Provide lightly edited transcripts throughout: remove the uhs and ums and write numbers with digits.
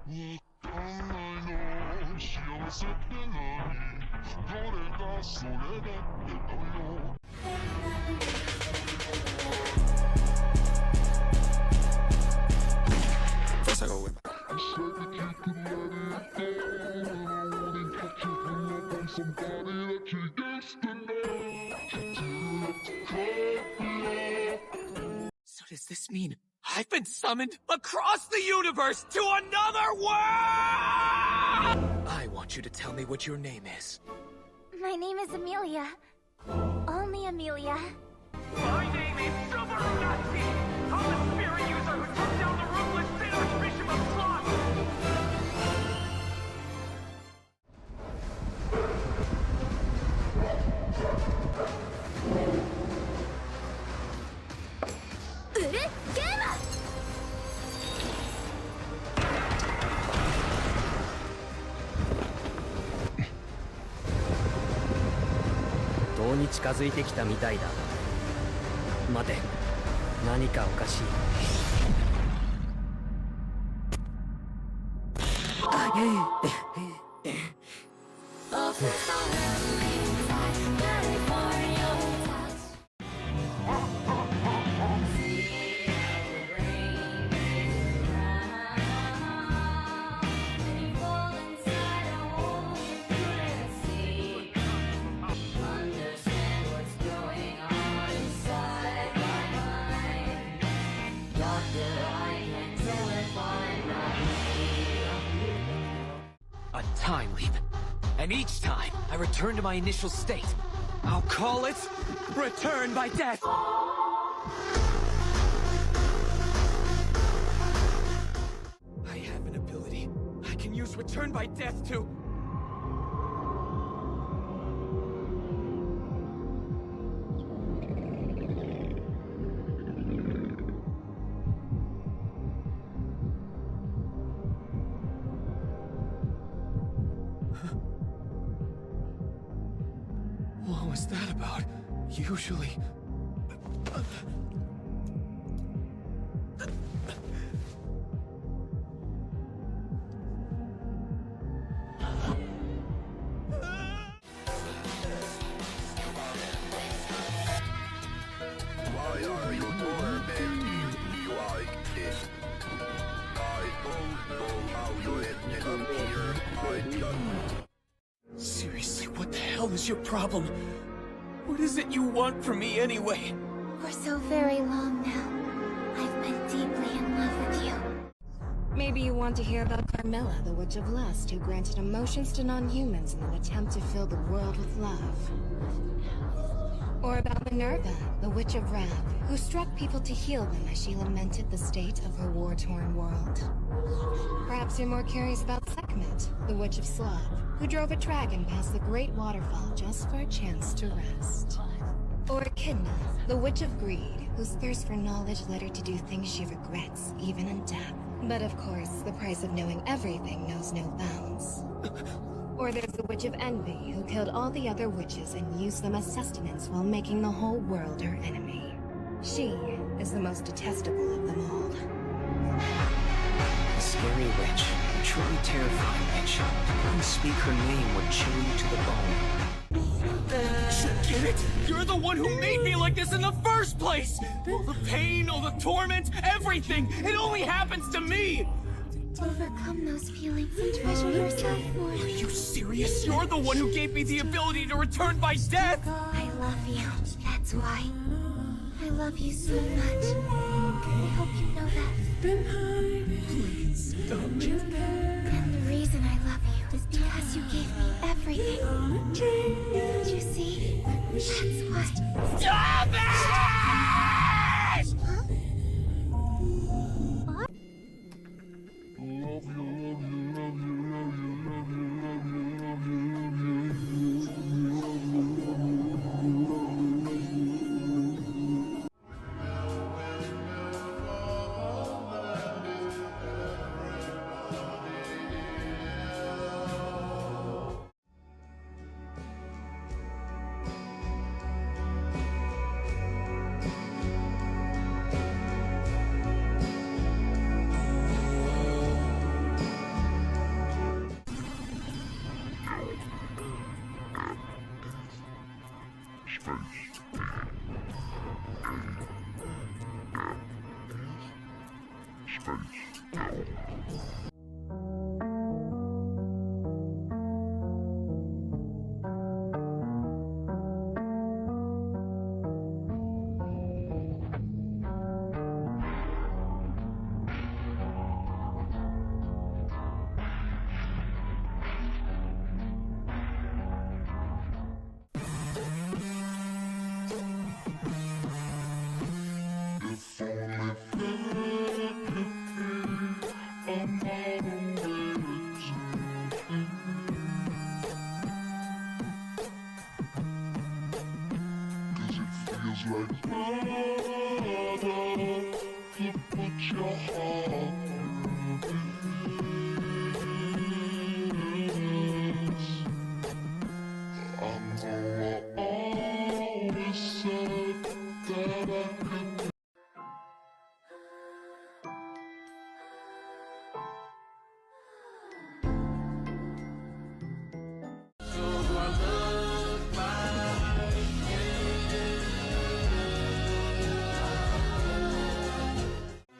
First I go with So does this mean I've been summoned across the universe to another world? I want you to tell me what your name is. My name is Amelia. Only Amelia. My name is Subaru Natsuki. I'm a spirit user who took down the ruthless desperation of sloth. Gamma! 塔に近づいてきたみたいだ。待て、何かおかしい。A time leap. And each time, I return to my initial state. I'll call it Return by Death. I have an ability. I can use Return by Death to... What was that about? Usually... Why are you tormenting me like this? I don't know how you ended up here. I just... Seriously, what the hell is your problem? What is it you want from me anyway? For so very long now, I've been deeply in love with you. Maybe you want to hear about Carmilla, the Witch of Lust, who granted emotions to non-humans in an attempt to fill the world with love. Or about Minerva, the Witch of Wrath, who struck people to heal them as she lamented the state of her war-torn world. Perhaps you're more curious about Sekhmet, the Witch of Sloth, who drove a dragon past the Great Waterfall just for a chance to rest. Or Echidna, the Witch of Greed, whose thirst for knowledge led her to do things she regrets, even in death. But of course, the price of knowing everything knows no bounds. Or there's the Witch of Envy, who killed all the other witches and used them as sustenance while making the whole world her enemy. She is the most detestable of them all. A scary witch, a truly terrifying witch. To even speak her name would chill you to the bone. Get it? You're the one who made me like this in the first place! All the pain, all the torment, everything! It only happens to me! Overcome those feelings and treasure yourself more. Are you serious? You're the one who gave me the ability to return by death! I love you. That's why. I love you so much. I hope you know that. Please, stop it. And the reason I love you is because you gave me everything. Don't you see? That's why. Stop it! Huh? What?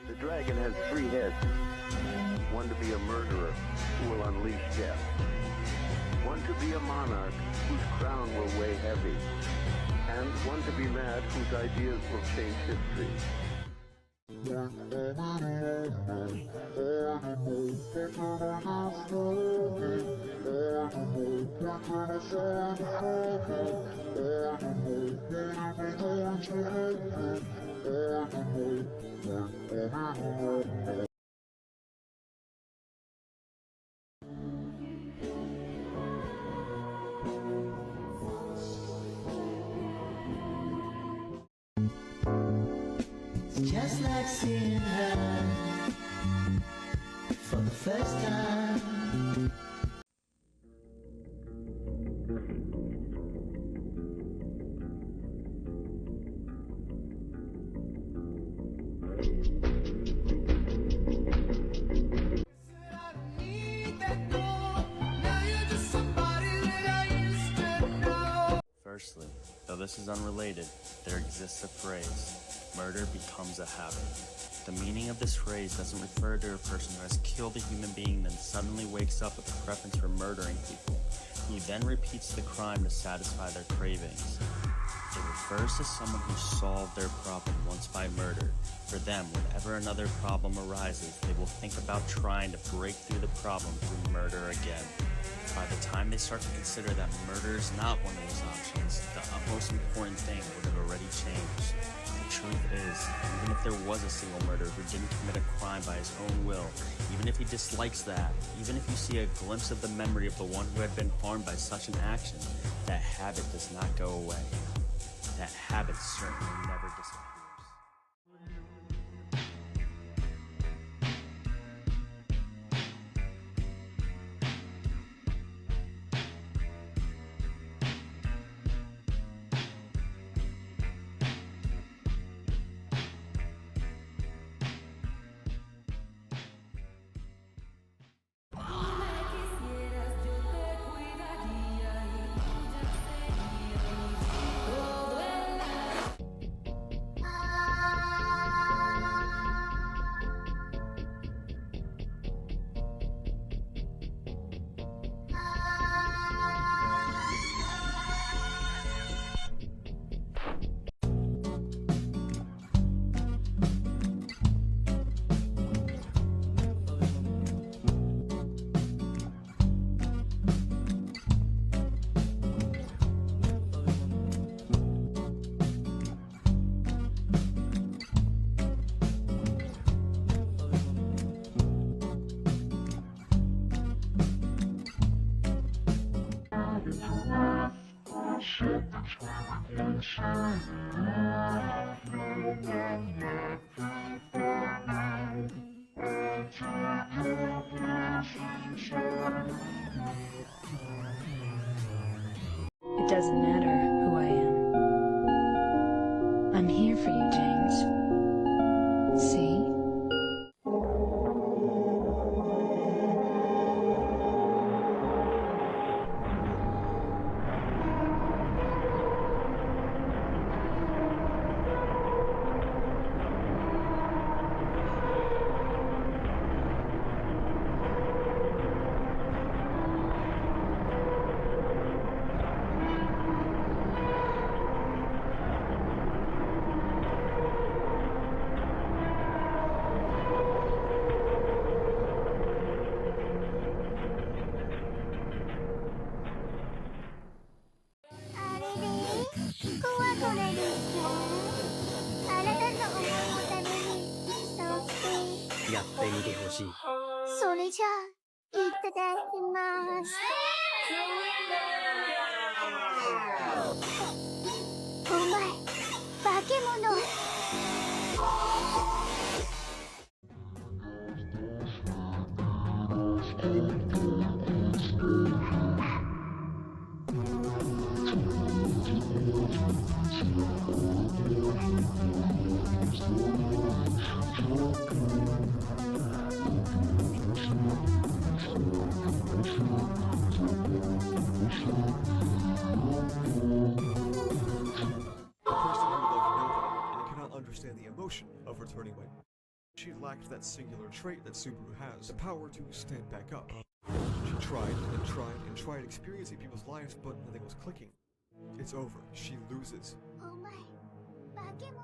The dragon has 3 heads. One to be a murderer who will unleash death. One to be a monarch whose crown will weigh heavy. And one to be mad whose ideas will change history. It's just like seeing her for the first time. Firstly, though this is unrelated, there exists a phrase, murder becomes a habit. The meaning of this phrase doesn't refer to a person who has killed a human being then suddenly wakes up with a preference for murdering people, who then repeats the crime to satisfy their cravings. It refers to someone who solved their problem once by murder. For them, whenever another problem arises, they will think about trying to break through the problem through murder again. By the time they start to consider that murder is not one of those options, the utmost important thing would have already changed. The truth is, even if there was a single murderer who didn't commit a crime by his own will, even if he dislikes that, even if you see a glimpse of the memory of the one who had been harmed by such an action, that habit does not go away. That habit certainly never disappears. It doesn't matter who I am. I'm here for you, James. See? やってみてほしい。それじゃあ、いただきます。お前、化け物。Understand the emotion of returning my. She lacked that singular trait that Subaru has, the power to stand back up. She tried and tried and tried experiencing people's lives, but nothing was clicking. It's over. She loses. お前、化け物。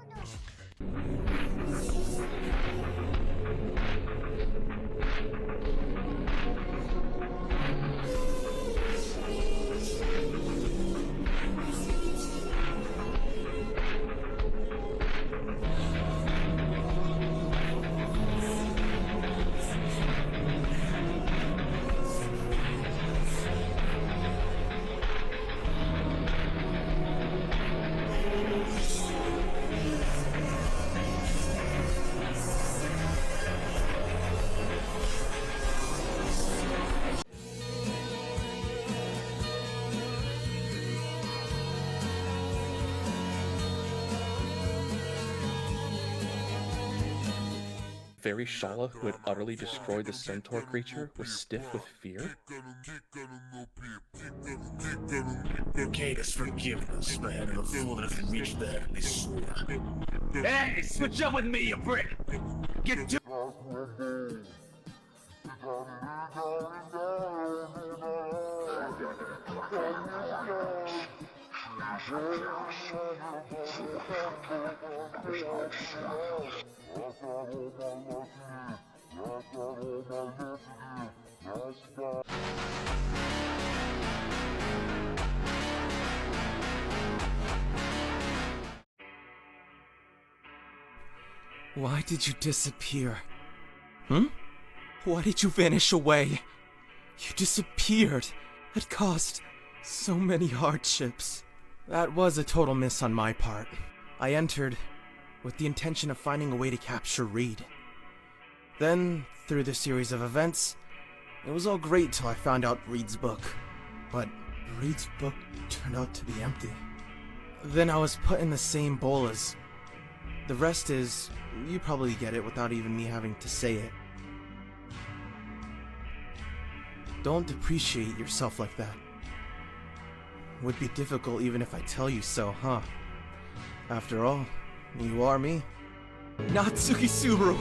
Very Shala, who had utterly destroyed the centaur creature, was stiff with fear? Kata's forgiveness, the head of the fool that has reached the heavenly sword. Hey, switch up with me, you prick! Get to— Why did you disappear? Why did you vanish away? You disappeared. It caused so many hardships. That was a total miss on my part. I entered with the intention of finding a way to capture Reed. Then, through the series of events, it was all great till I found out Reed's book. But Reed's book turned out to be empty. Then I was put in the same bowl as... The rest is... You probably get it without even me having to say it. Don't depreciate yourself like that. Would be difficult even if I tell you so, huh? After all, you are me. Natsuki Subaru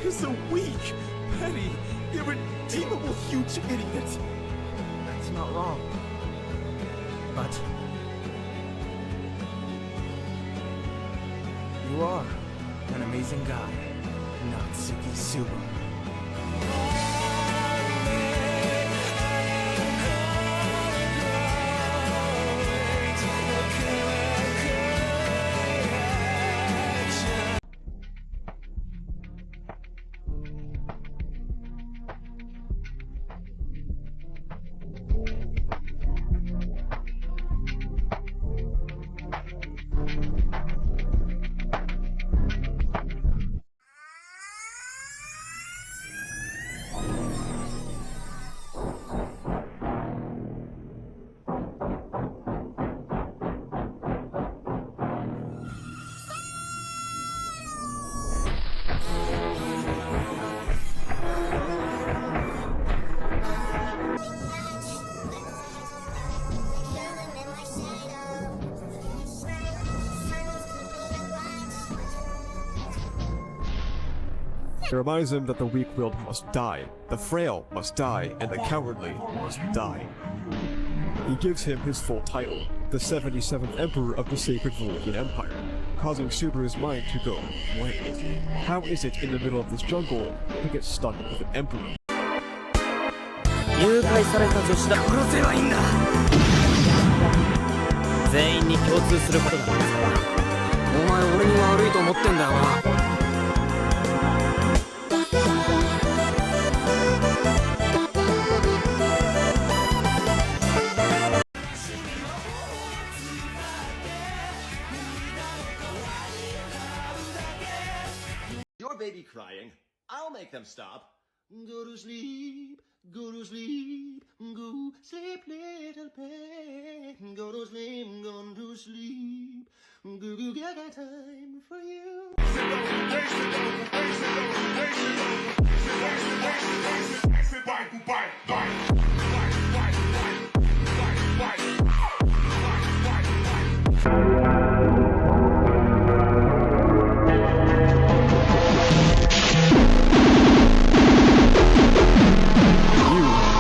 is a weak, petty, irredeemable huge idiot. That's not wrong. But... you are an amazing guy, Natsuki Subaru. It reminds him that the weak-willed must die, the frail must die, and the cowardly must die. He gives him his full title, the 77th Emperor of the Sacred Volkian Empire, causing Subaru's mind to go, wait, how is it in the middle of this jungle to get stuck with an emperor? 誘拐された女子だ。殺せばいいんだ。全員に共通することだ。お前俺に悪いと思ってんだよな。more baby crying. I'll make them stop. Go to sleep, go to sleep, go sleep, little pet. Go to sleep, go to sleep. I got time for you.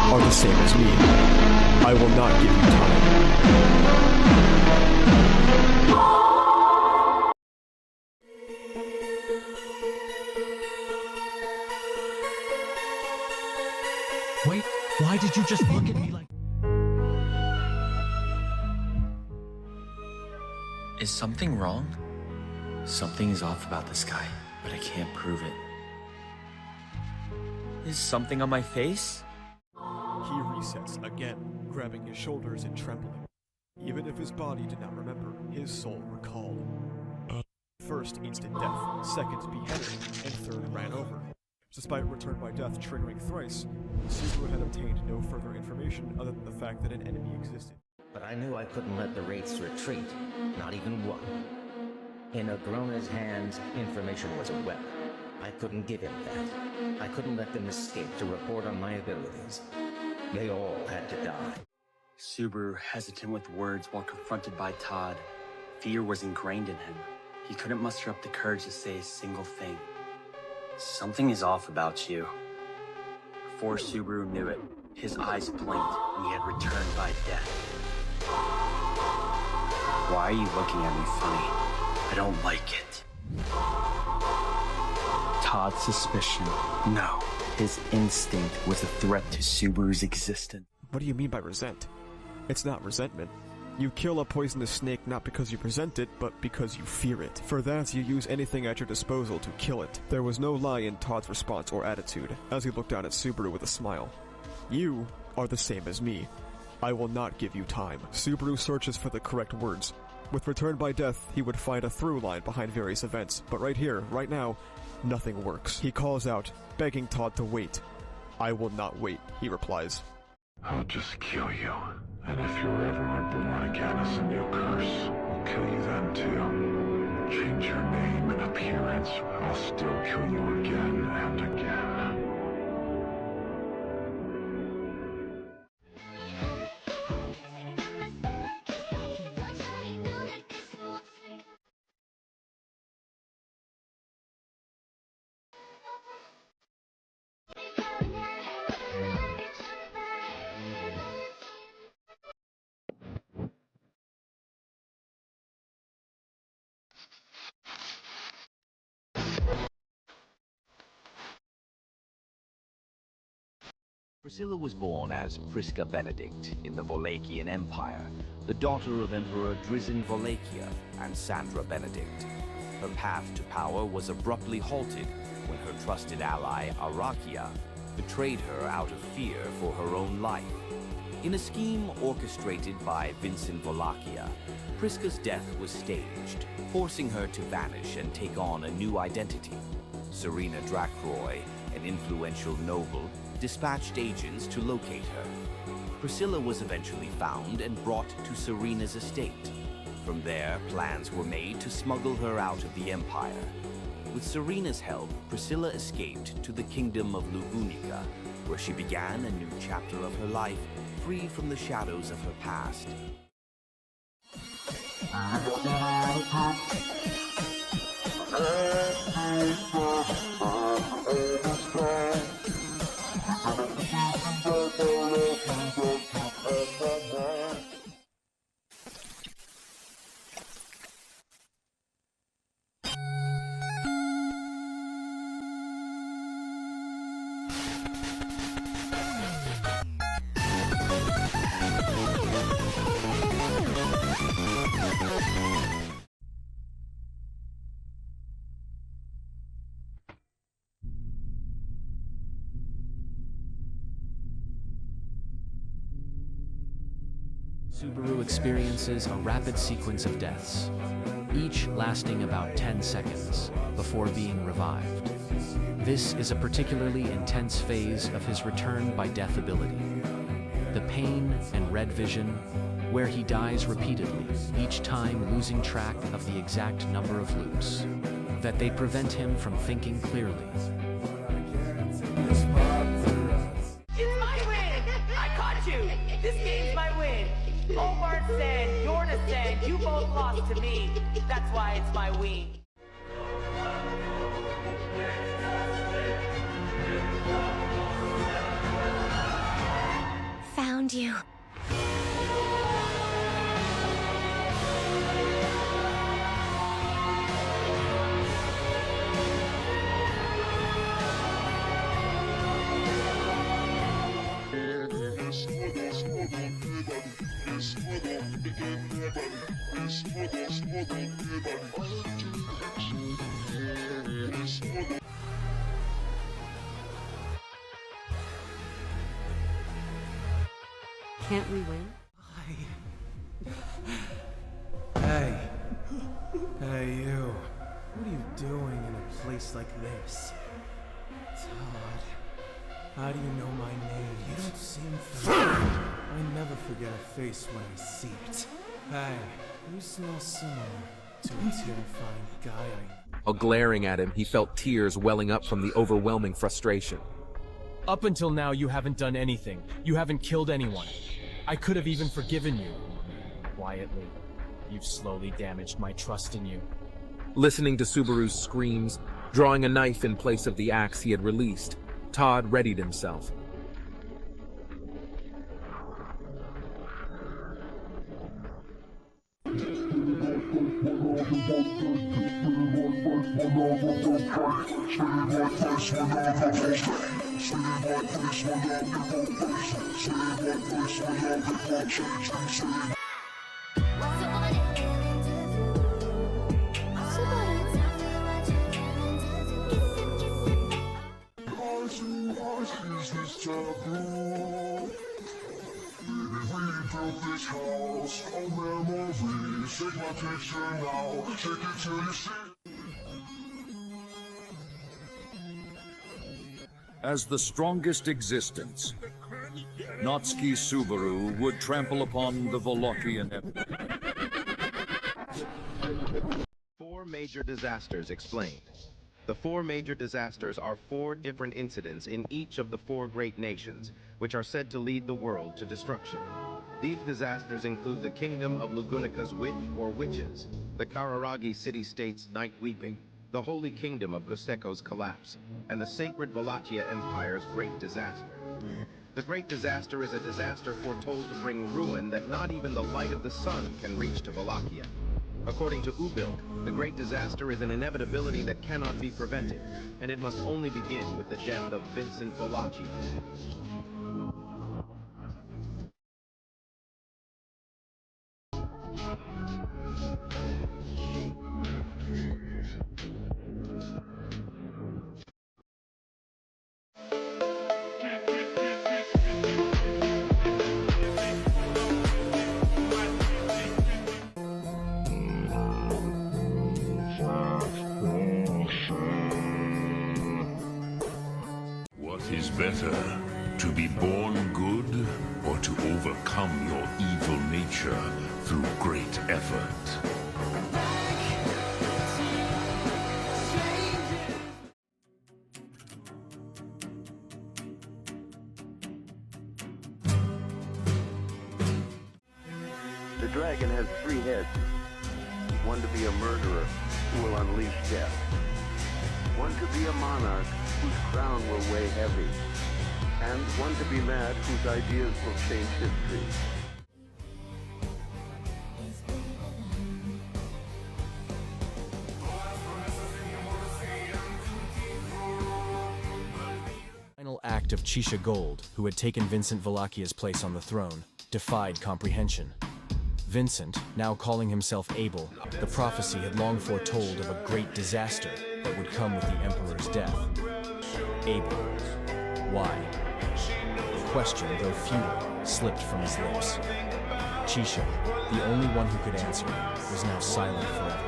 Are the same as me. I will not give you time. Wait, why did you just look at me like... Is something wrong? Something is off about this guy, but I can't prove it. Is something on my face? He resets again, grabbing his shoulders and trembling. Even if his body did not remember, his soul recalled. First, instant death, second, beheading, and third, ran over. Despite return by death triggering thrice, Subaru had obtained no further information other than the fact that an enemy existed. But I knew I couldn't let the Wraiths retreat, not even one. In Agrona's hands, information was a weapon. I couldn't give him that. I couldn't let them escape to report on my abilities. They all had to die. Subaru hesitant with words while confronted by Todd. Fear was ingrained in him. He couldn't muster up the courage to say a single thing. Something is off about you. Before Subaru knew it, his eyes blinked and he had returned by death. Why are you looking at me funny? I don't like it. Todd's suspicion. No. His instinct was a threat to Subaru's existence. What do you mean by resent? It's not resentment. You kill a poisonous snake not because you resent it, but because you fear it. For that, you use anything at your disposal to kill it. There was no lie in Todd's response or attitude, as he looked down at Subaru with a smile. You are the same as me. I will not give you time. Subaru searches for the correct words. With return by death, he would find a through line behind various events, but right here, right now, nothing works. He calls out, begging Todd to wait. I will not wait, he replies. I'll just kill you. And if you're ever born again as a new curse, I'll kill you then too. Change your name and appearance, I'll still kill you again and again. Priscilla was born as Prisca Benedict in the Wallachian Empire, the daughter of Emperor Drizzt Wallachia and Sandra Benedict. Her path to power was abruptly halted when her trusted ally, Arakia, betrayed her out of fear for her own life. In a scheme orchestrated by Vincent Wallachia, Prisca's death was staged, forcing her to vanish and take on a new identity. Serena Drakroy, an influential noble, dispatched agents to locate her. Priscilla was eventually found and brought to Serena's estate. From there, plans were made to smuggle her out of the Empire. With Serena's help, Priscilla escaped to the kingdom of Lugunica, where she began a new chapter of her life, free from the shadows of her past. Subaru experiences a rapid sequence of deaths, each lasting about 10 seconds before being revived. This is a particularly intense phase of his return by death ability. The pain and red vision, where he dies repeatedly, each time losing track of the exact number of loops, that they prevent him from thinking clearly. It's my win! I caught you! This game's my win! Omar's sand, you're the sand, you both lost to me. That's why it's my win. Found you. Can't we win? Hey. Hey, you. What are you doing in a place like this? Todd. How do you know my name? You don't seem familiar. I never forget a face when I see it. Hey, you smell similar to a terrifying guy I know. While glaring at him, he felt tears welling up from the overwhelming frustration. Up until now, you haven't done anything. You haven't killed anyone. I could have even forgiven you. Quietly, you've slowly damaged my trust in you. Listening to Subaru's screams, drawing a knife in place of the axe he had released, Todd readied himself. As the strongest existence, Natsuki Subaru would trample upon the Volokian Empire. 4 major disasters explained. The 4 major disasters are 4 different incidents in each of the 4 great nations, which are said to lead the world to destruction. These disasters include the kingdom of Lagunika's witch or witches, the Kararagi city-state's night weeping, the holy kingdom of Guseko's collapse, and the sacred Wallachia Empire's great disaster. The great disaster is a disaster foretold to bring ruin that not even the light of the sun can reach to Wallachia. According to Ubil, the great disaster is an inevitability that cannot be prevented, and it must only begin with the death of Vincent Wallachia. What is better, to be born good, or to overcome your evil nature through great effort? The dragon has 3 heads. One to be a murderer who will unleash death. One to be a monarch whose crown will weigh heavy. And one to be mad whose ideas will change history. Final act of Chisha Gold, who had taken Vincent Wallachia place on the throne, defied comprehension. Vincent, now calling himself Abel, the prophecy had long foretold of a great disaster that would come with the Emperor's death. Abel. Why? The question, though futile, slipped from his lips. Chisha, the only one who could answer, was now silent forever.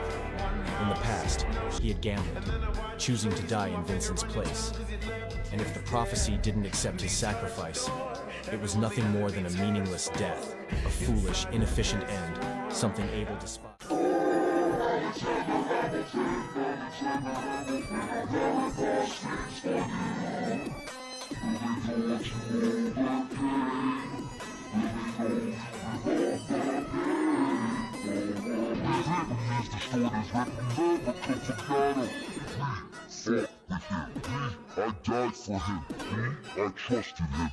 In the past, he had gambled, choosing to die in Vincent's place. And if the prophecy didn't accept his sacrifice, it was nothing more than a meaningless death, a foolish, inefficient end, something able to spot. I died for him. I trusted him.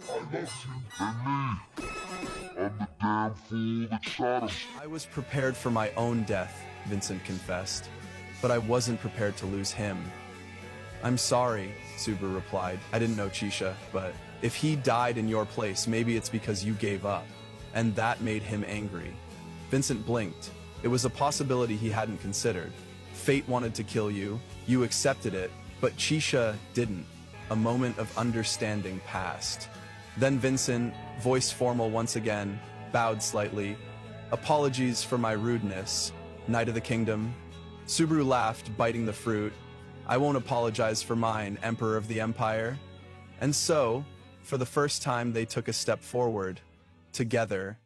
I loved him. And me. I'm the damn fool that shot him. I was prepared for my own death, Vincent confessed, but I wasn't prepared to lose him. I'm sorry, Subaru replied. I didn't know Chisha, but if he died in your place, maybe it's because you gave up, and that made him angry. Vincent blinked. It was a possibility he hadn't considered. Fate wanted to kill you, you accepted it, but Chisha didn't. A moment of understanding passed. Then Vincent, voice formal once again, bowed slightly. Apologies for my rudeness, Knight of the Kingdom. Subaru laughed, biting the fruit. I won't apologize for mine, Emperor of the Empire. And so, for the first time, they took a step forward, together.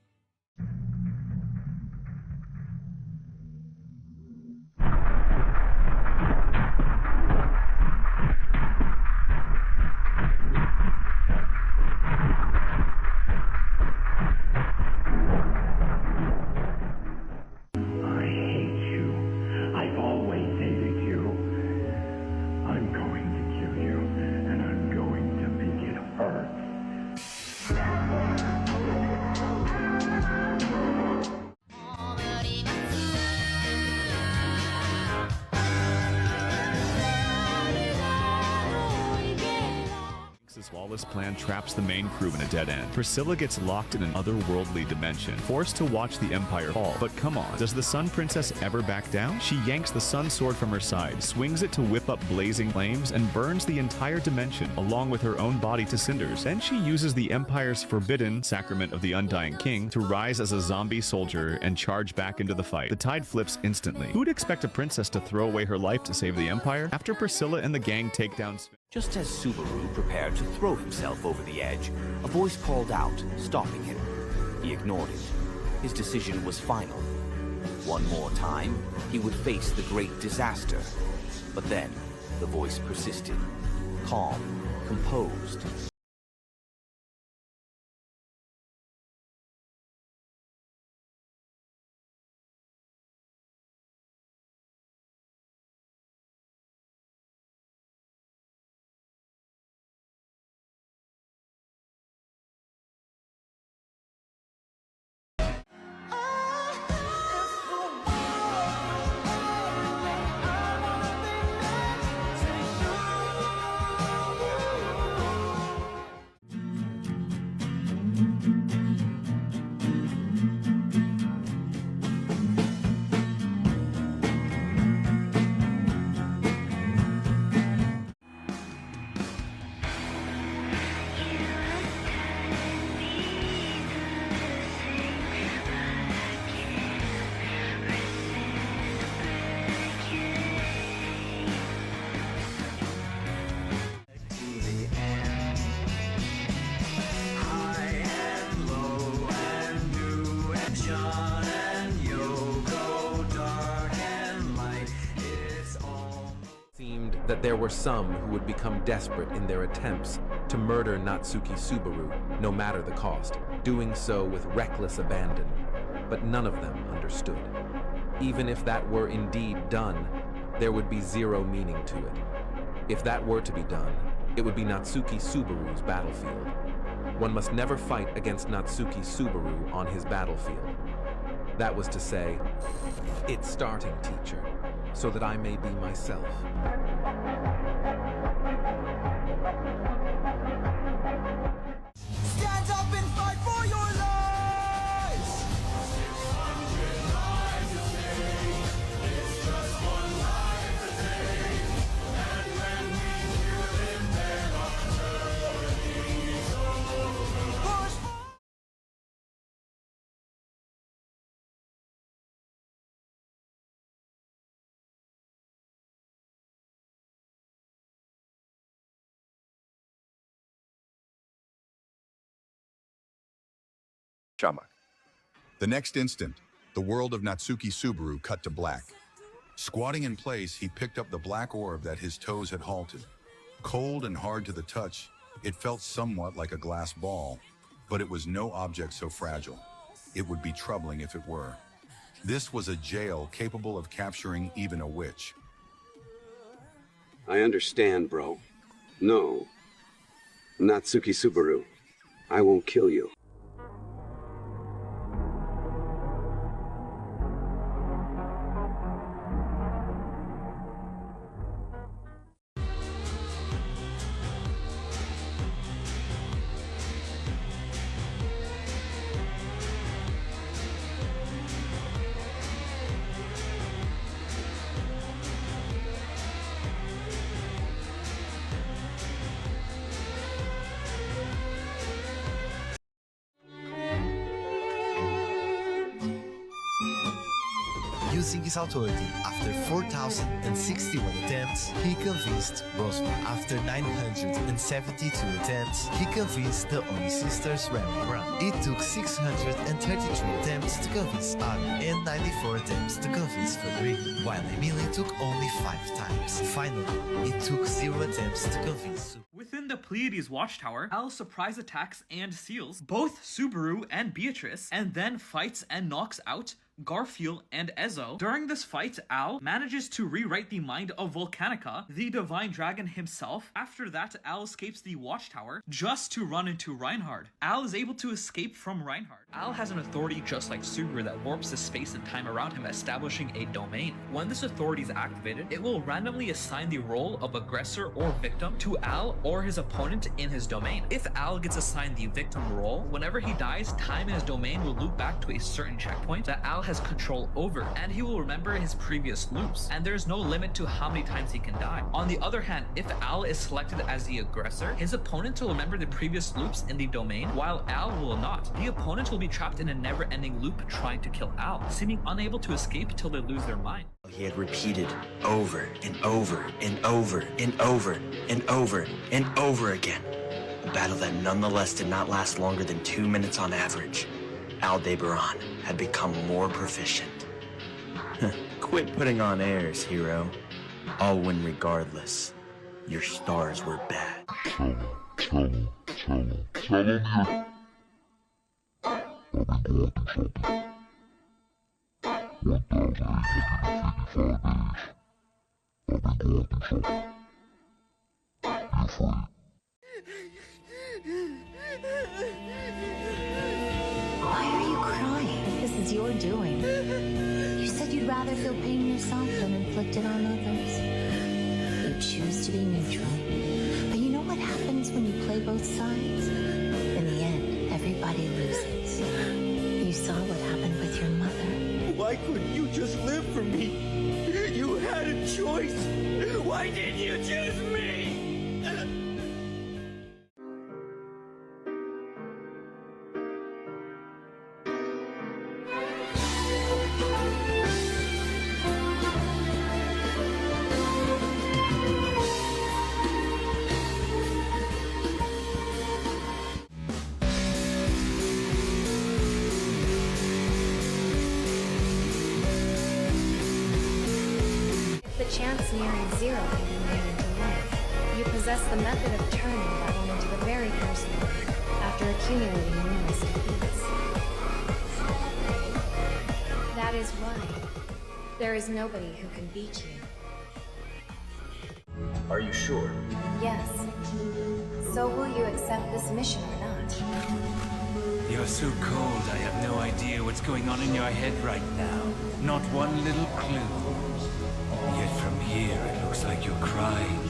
His lawless plan traps the main crew in a dead end. Priscilla gets locked in an otherworldly dimension, forced to watch the Empire fall. But come on, does the Sun Princess ever back down? She yanks the Sun Sword from her side, swings it to whip up blazing flames, and burns the entire dimension, along with her own body to cinders. Then she uses the Empire's forbidden Sacrament of the Undying King to rise as a zombie soldier and charge back into the fight. The tide flips instantly. Who would expect a princess to throw away her life to save the Empire? After Priscilla and the gang take down... Just as Subaru prepared to throw himself over the edge, a voice called out, stopping him. He ignored it. His decision was final. One more time, he would face the great disaster. But then, the voice persisted. Calm, composed. That there were some who would become desperate in their attempts to murder Natsuki Subaru, no matter the cost, doing so with reckless abandon. But none of them understood. Even if that were indeed done, there would be zero meaning to it. If that were to be done, it would be Natsuki Subaru's battlefield. One must never fight against Natsuki Subaru on his battlefield. That was to say, it's starting, teacher, so that I may be myself. Shamak. The next instant, the world of Natsuki Subaru cut to black. Squatting in place, he picked up the black orb that his toes had halted. Cold and hard to the touch, it felt somewhat like a glass ball, but it was no object so fragile. It would be troubling if it were. This was a jail capable of capturing even a witch. I understand, bro. No. Natsuki Subaru. I won't kill you. Using his authority, after 4,061 attempts, he convinced Rosma. After 972 attempts, he convinced the only sisters Rembrandt. It took 633 attempts to convince Anna and 94 attempts to convince Frederica, while Emily took only 5 times. Finally, it took 0 attempts to convince Within the Pleiades watchtower, Al surprise attacks and seals both Subaru and Beatrice, and then fights and knocks out Garfield and Ezo. During this fight, Al manages to rewrite the mind of Volcanica, the divine dragon himself. After that, Al escapes the watchtower just to run into Reinhard. Al is able to escape from Reinhard. Al has an authority just like Subaru that warps the space and time around him, establishing a domain. When this authority is activated, it will randomly assign the role of aggressor or victim to Al or his opponent in his domain. If Al gets assigned the victim role, whenever he dies, time in his domain will loop back to a certain checkpoint that Al has control over, and he will remember his previous loops, and there's no limit to how many times he can die. On the other hand, if Al is selected as the aggressor, his opponent will remember the previous loops in the domain, while Al will not. The opponent will be trapped in a never-ending loop trying to kill Al, seeming unable to escape till they lose their mind. He had repeated over and over and over and over and over and over again. A battle that nonetheless did not last longer than 2 minutes on average. Aldebaran had become more proficient. Quit putting on airs, hero. I'll win regardless. Your stars were bad. Tell me you... I've been going through something. 1,855 days. I've been going through something. You're free. Why are you crying? This is your doing. You said you'd rather feel pain yourself than inflict it on others. You choose to be neutral. But you know what happens when you play both sides? In the end, everybody loses. You saw what happened with your mother. Why couldn't you just live for me? You had a choice. Why didn't you choose me? The chance near Rezero can be made into life. You possess the method of turning that one into the very person after accumulating numerous defeats. That is why there is nobody who can beat you. Are you sure? Yes. So will you accept this mission or not? You're so cold, I have no idea what's going on in your head right now. Not one little clue. Yet from here, it looks like you're crying.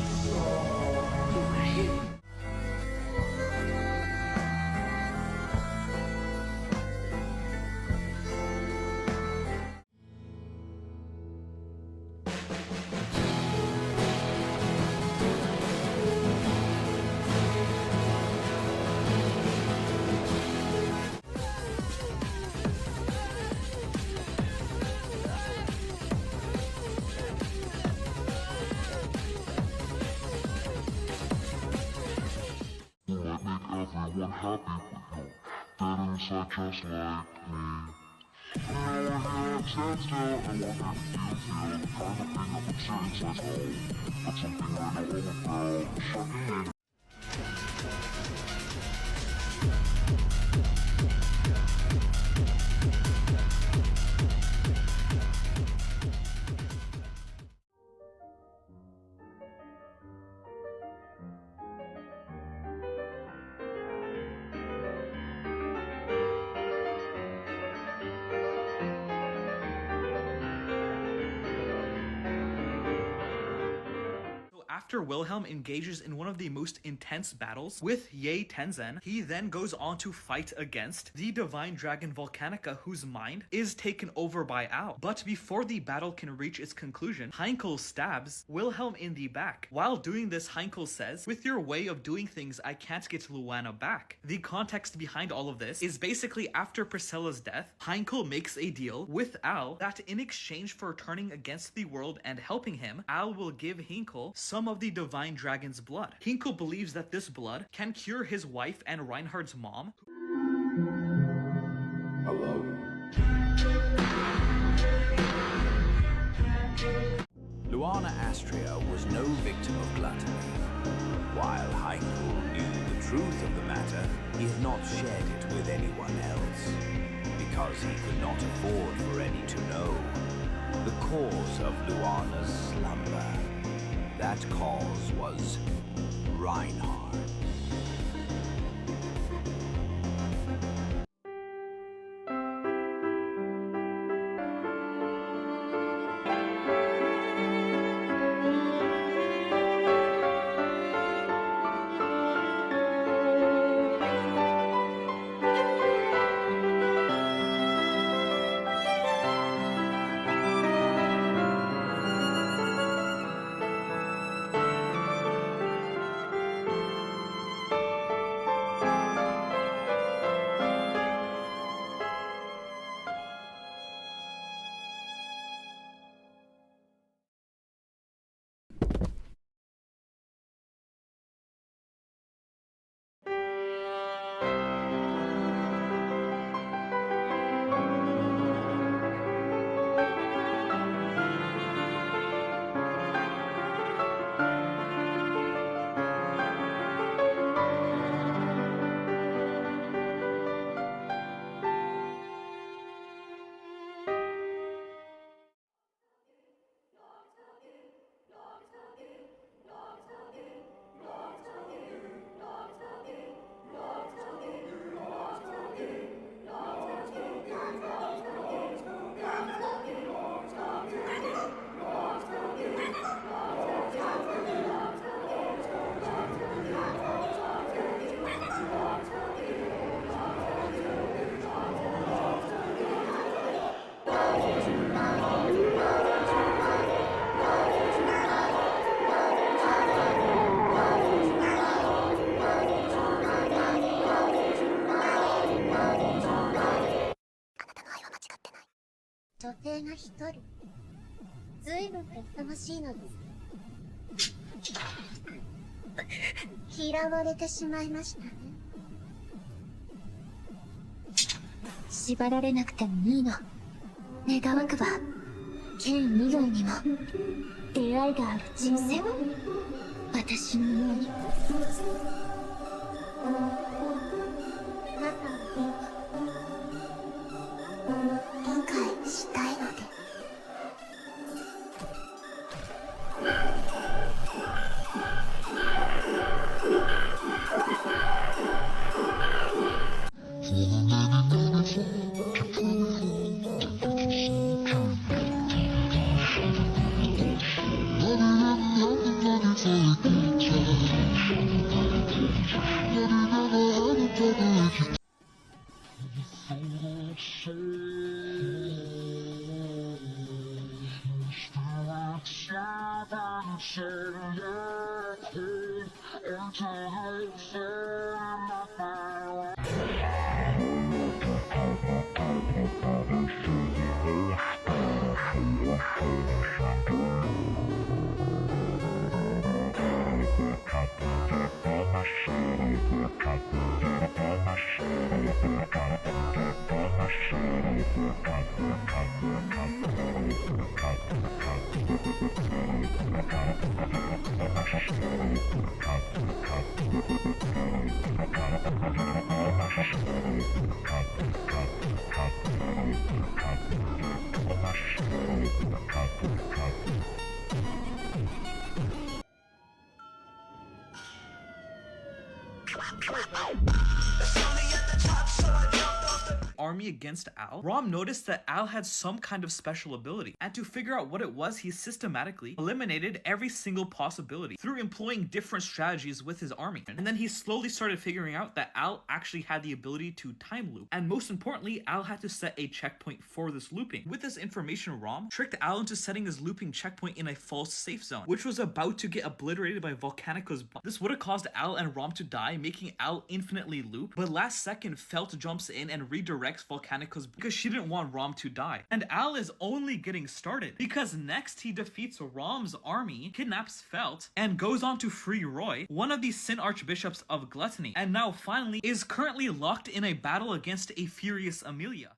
Everyone happy with your dead-end just like me. Stand still, I want you to feel the kind of thing that would serious as home. But something I know all about, sucking in. After Wilhelm engages in one of the most intense battles with Ye Tenzen, he then goes on to fight against the divine dragon Volcanica, whose mind is taken over by Al. But before the battle can reach its conclusion, Heinkel stabs Wilhelm in the back. While doing this, Heinkel says, "With your way of doing things, I can't get Luana back." The context behind all of this is basically after Priscilla's death, Heinkel makes a deal with Al that in exchange for turning against the world and helping him, Al will give Heinkel some of the divine dragon's blood. Heinkel believes that this blood can cure his wife and Reinhard's mom. Hello. Luana Astria was no victim of gluttony. While Heinkel knew the truth of the matter, he had not shared it with anyone else, because he could not afford for any to know the cause of Luana's slumber. That cause was Reinhard. Army against Al, Rom noticed that Al had some kind of special ability, and to figure out what it was, he systematically eliminated every single possibility through employing different strategies with his army. And then he slowly started figuring out that Al actually had the ability to time loop, and most importantly, Al had to set a checkpoint for this looping. With this information, Rom tricked Al into setting his looping checkpoint in a false safe zone, which was about to get obliterated by Volcanico's bomb. This would have caused Al and Rom to die, making Al infinitely loop, but last second Felt jumps in and redirects Volcanico's because she didn't want Rom to die. And Al is only getting started, because next he defeats Rom's army, kidnaps Felt, and goes on to free Roy, one of the Sin Archbishops of Gluttony, and now finally is currently locked in a battle against a furious Amelia.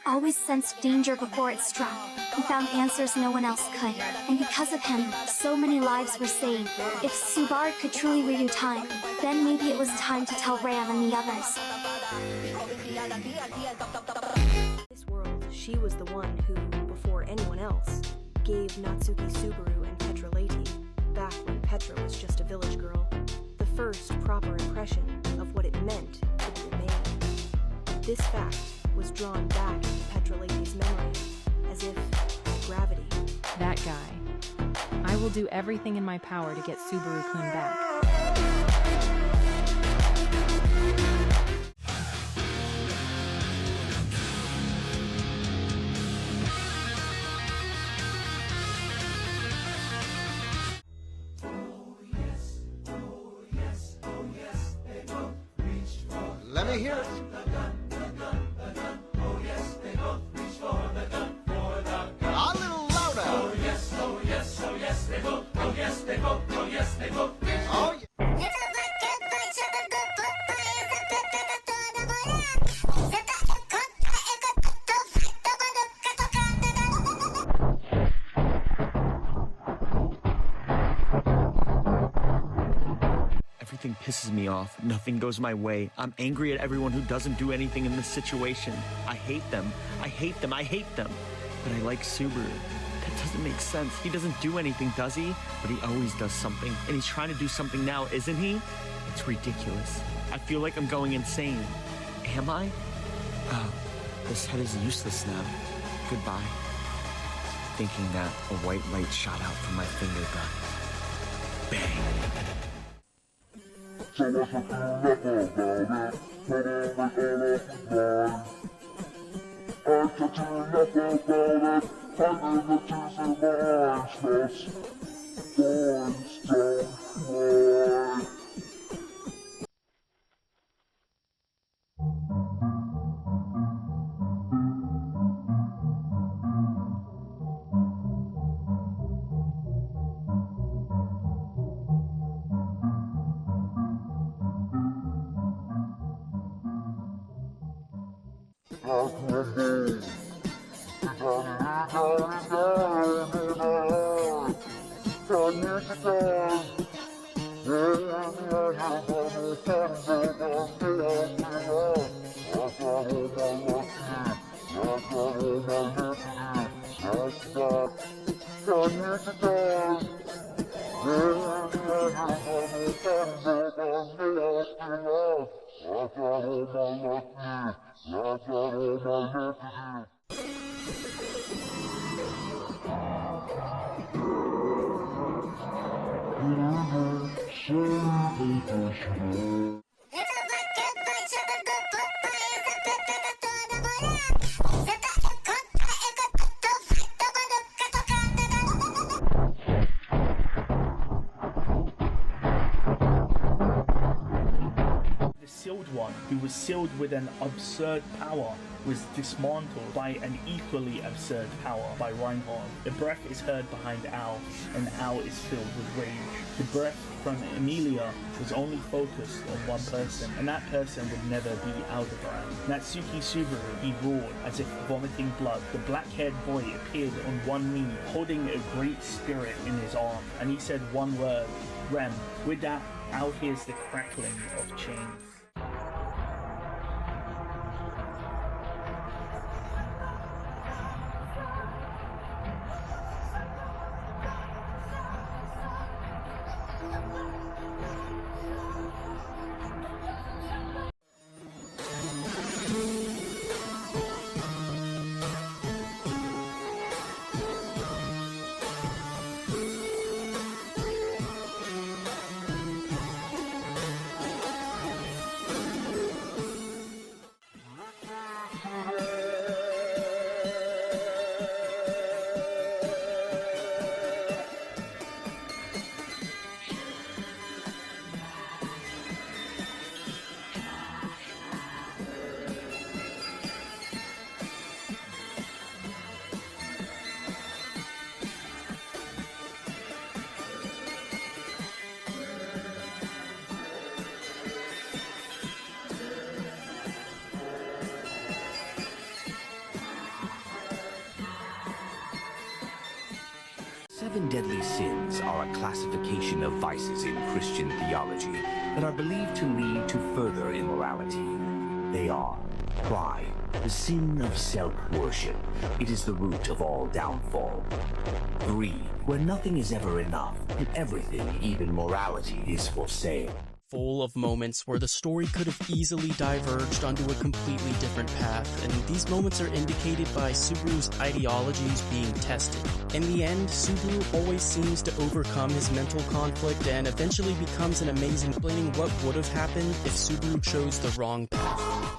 Always sensed danger before it struck. He found answers no one else could, and because of him, so many lives were saved. If Subaru could truly redo time, then maybe it was time to tell Ram and the others. In this world, she was the one who, before anyone else, gave Natsuki Subaru and Petra Lady, back when Petra was just a village girl, the first proper impression of what it meant to be a man. This fact was drawn back into Petra Lady's memory, as if by gravity. That guy. I will do everything in my power to get Subaru-kun back. Let me hear it. Everything pisses me off. Nothing goes my way. I'm angry at everyone who doesn't do anything in this situation. I hate them. I hate them. I hate them. But I like Subaru. That doesn't make sense. He doesn't do anything, does he? But he always does something. And he's trying to do something now, isn't he? It's ridiculous. I feel like I'm going insane. Am I? Oh, this head is useless now. Goodbye. Thinking that a white light shot out from my finger gun. Bang. So what's the never about it? Put on the other I catch you never about it. Hiding the tears in my eyes. Boys don't cry. The sealed one, who was sealed with an absurd power, was dismantled by an equally absurd power by Reinhold. The breath is heard behind Al, and Al is filled with rage. The breath from Emilia was only focused on one person, and that person would never be Aldebaran. Natsuki Subaru, he roared as if vomiting blood. The black-haired boy appeared on one knee, holding a great spirit in his arm, and he said one word, Rem. With that, Al hears the crackling of chains. Seven deadly sins are a classification of vices in Christian theology that are believed to lead to further immorality. They are pride, the sin of self-worship. It is the root of all downfall. Greed, where nothing is ever enough, and everything, even morality, is for sale. Full of moments where the story could have easily diverged onto a completely different path, and these moments are indicated by Subaru's ideologies being tested. In the end, Subaru always seems to overcome his mental conflict and eventually becomes an amazing, explaining what would have happened if Subaru chose the wrong path.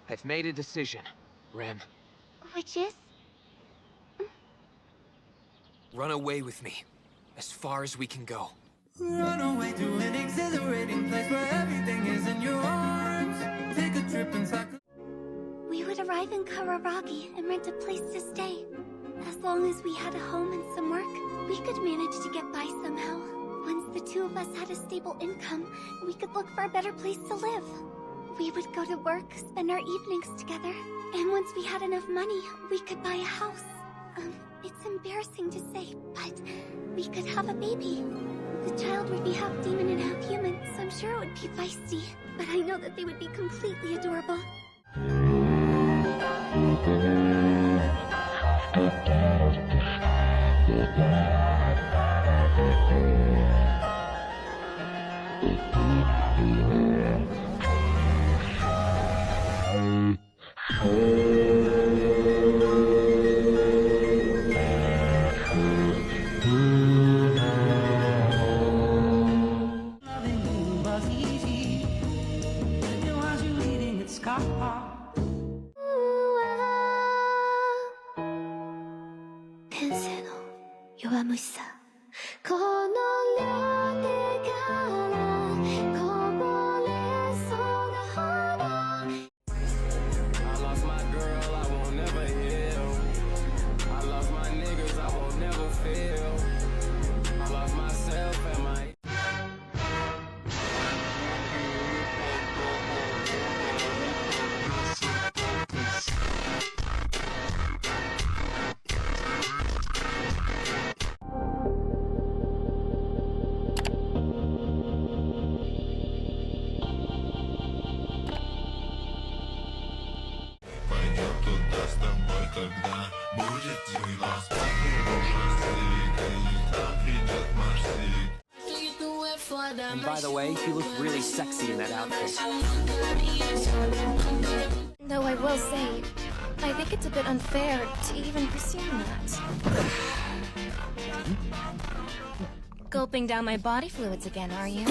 I've made a decision, Rem. Which is? Run away with me. As far as we can go. Run away to an exhilarating place where everything is in your arms. Take a trip inside. We would arrive in Kararagi and rent a place to stay. As long as we had a home and some work, we could manage to get by somehow. Once the two of us had a stable income, we could look for a better place to live. We would go to work, spend our evenings together, and once we had enough money, we could buy a house. It's embarrassing to say, but we could have a baby. The child would be half demon and half human, so I'm sure it would be feisty, but I know that they would be completely adorable. And by the way, you look really sexy in that outfit. Though I will say, I think it's a bit unfair to even presume that. Gulping down my body fluids again, are you?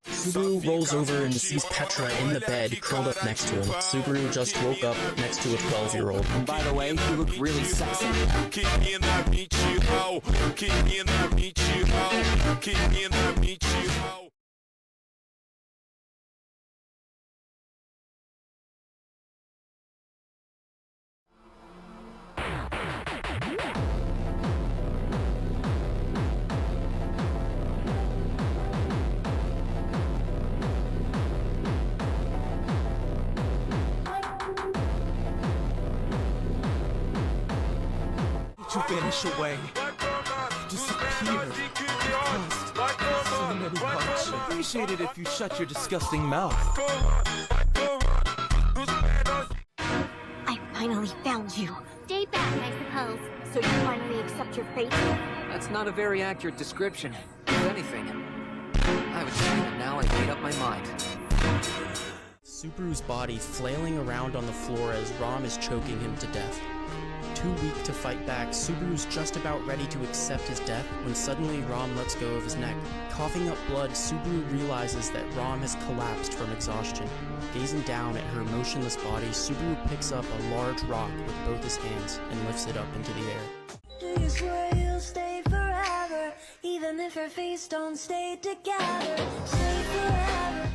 Subaru rolls over and sees Petra in the bed, curled up next to him. Subaru just woke up next to a 12-year-old. And by the way, you look really sexy. You vanish away. Disappear. So many parts. I'd appreciate it if you shut your disgusting mouth. I finally found you. Stay back, I suppose. So you finally accept your fate? That's not a very accurate description. If anything, I would say that now I've made up my mind. Subaru's body flailing around on the floor as Ram is choking him to death. Too weak to fight back, Subaru's just about ready to accept his death when suddenly Ram lets go of his neck. Coughing up blood, Subaru realizes that Ram has collapsed from exhaustion. Gazing down at her motionless body, Subaru picks up a large rock with both his hands and lifts it up into the air. Do you swear you'll stay forever, even if our faces don't stay together? Stay forever.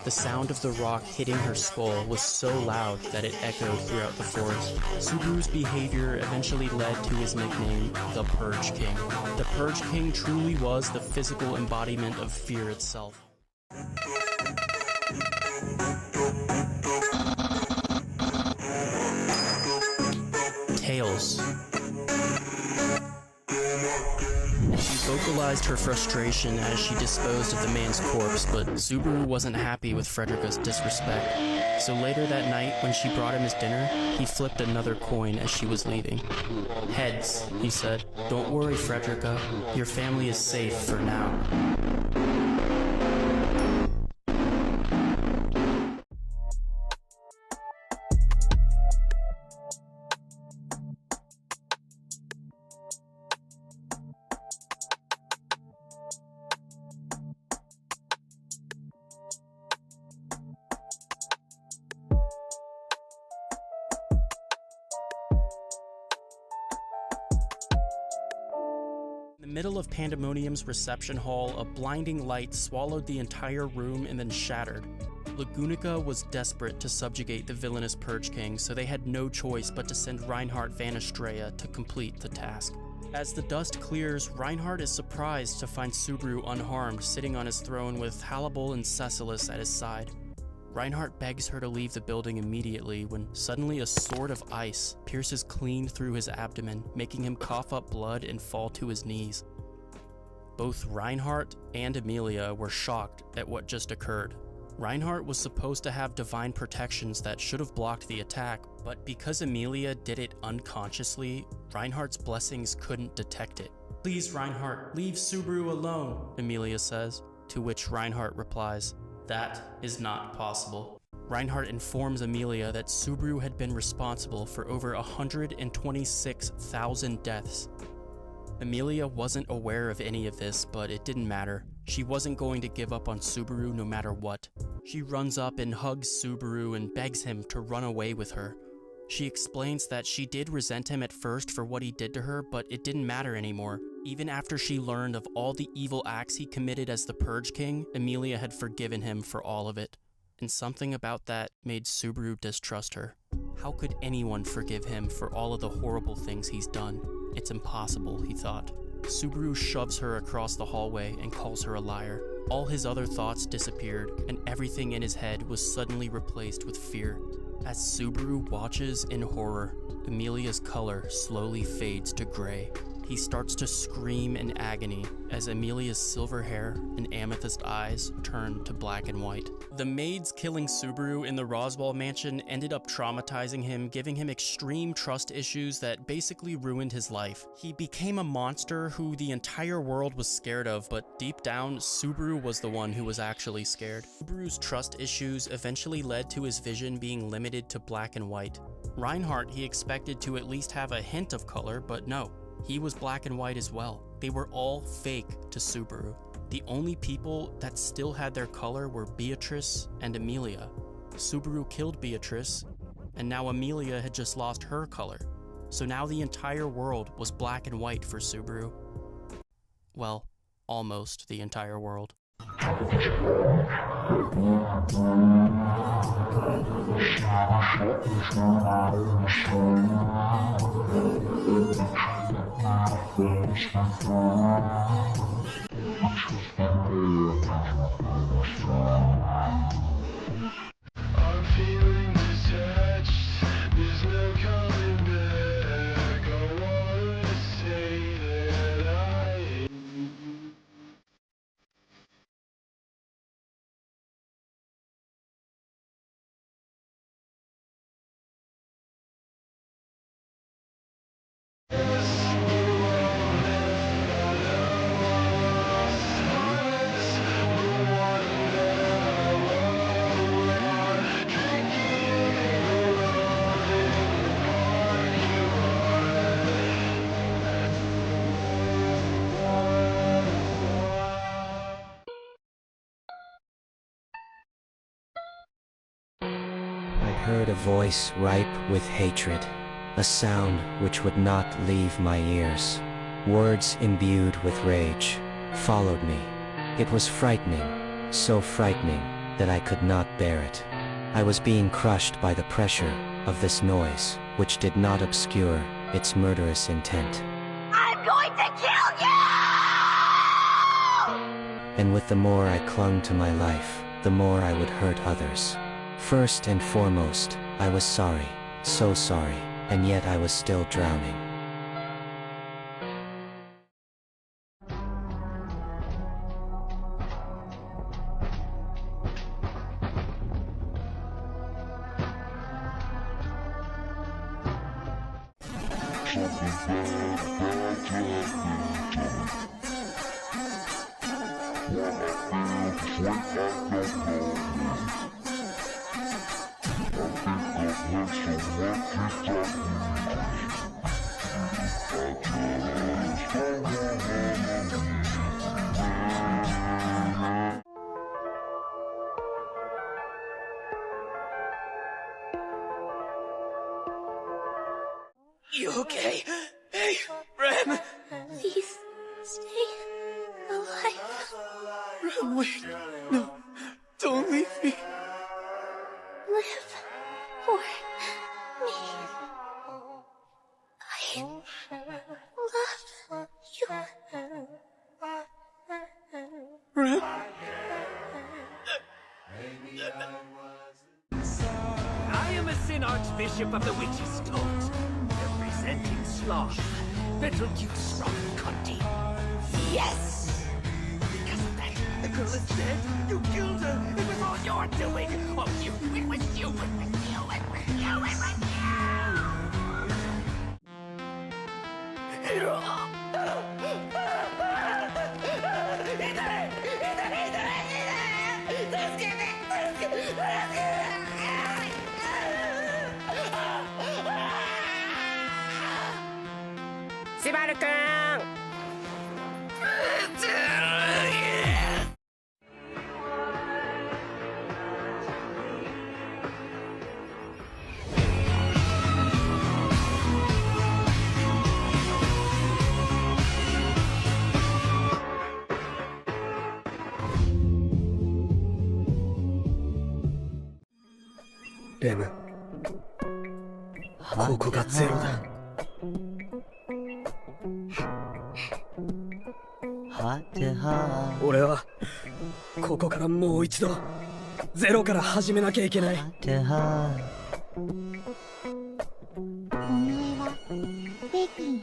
The sound of the rock hitting her skull was so loud that it echoed throughout the forest. Subaru's behavior eventually led to his nickname, the Purge King. The Purge King truly was the physical embodiment of fear itself. Tails. She vocalized her frustration as she disposed of the man's corpse, but Subaru wasn't happy with Frederica's disrespect. So later that night, when she brought him his dinner, he flipped another coin as she was leaving. Heads, he said. Don't worry, Frederica. Your family is safe for now. In the middle of Pandemonium's reception hall, a blinding light swallowed the entire room and then shattered. Lagunica was desperate to subjugate the villainous Purge King, so they had no choice but to send Reinhardt Van Estrella to complete the task. As the dust clears, Reinhardt is surprised to find Subaru unharmed, sitting on his throne with Hannibal and Cecilis at his side. Reinhardt begs her to leave the building immediately when suddenly a sword of ice pierces clean through his abdomen, making him cough up blood and fall to his knees. Both Reinhardt and Emilia were shocked at what just occurred. Reinhardt was supposed to have divine protections that should have blocked the attack, but because Emilia did it unconsciously, Reinhardt's blessings couldn't detect it. "Please, Reinhardt, leave Subaru alone," Emilia says, to which Reinhardt replies, "That is not possible." Reinhardt informs Emilia that Subaru had been responsible for over 126,000 deaths. Emilia wasn't aware of any of this, but it didn't matter. She wasn't going to give up on Subaru no matter what. She runs up and hugs Subaru and begs him to run away with her. She explains that she did resent him at first for what he did to her, but it didn't matter anymore. Even after she learned of all the evil acts he committed as the Purge King, Emilia had forgiven him for all of it. And something about that made Subaru distrust her. How could anyone forgive him for all of the horrible things he's done? It's impossible, he thought. Subaru shoves her across the hallway and calls her a liar. All his other thoughts disappeared, and everything in his head was suddenly replaced with fear. As Subaru watches in horror, Emilia's color slowly fades to gray. he starts to scream in agony as Emilia's silver hair and amethyst eyes turn to black and white. The maids killing Subaru in the Roswell mansion ended up traumatizing him, giving him extreme trust issues that basically ruined his life. He became a monster who the entire world was scared of, but deep down, Subaru was the one who was actually scared. Subaru's trust issues eventually led to his vision being limited to black and white. Reinhardt he expected to at least have a hint of color, but no, he was black and white as well. They were all fake to Subaru. The only people that still had their color were Beatrice and Emilia. Subaru killed Beatrice, and now Emilia had just lost her color. So now the entire world was black and white for Subaru. Well, almost the entire world. I'm feeling detached, there's no coming back. I wanted to say that I I heard a voice ripe with hatred, a sound which would not leave my ears. Words imbued with rage followed me. It was frightening, so frightening that I could not bear it. I was being crushed by the pressure of this noise, which did not obscure its murderous intent. I'm going to kill you! And with the more I clung to my life, the more I would hurt others. First and foremost, I was sorry, so sorry, and yet I was still drowning. You okay? Hey, Rem! Please, stay alive. Rem, wait. No, don't leave me. Live for me. I love you. Rem? I am a Sin Archbishop of the Witches' Cult, representing Sloth, Betelgeuse from Conti. Yes! Because of that, the girl is dead. You killed her. It was all your doing. Oh, you, it was you, it was you, it was you, it was you. Subaru-kun!レム、ここがゼロだ。俺はここからもう一度ゼロから始めなきゃいけない。お前はベビー。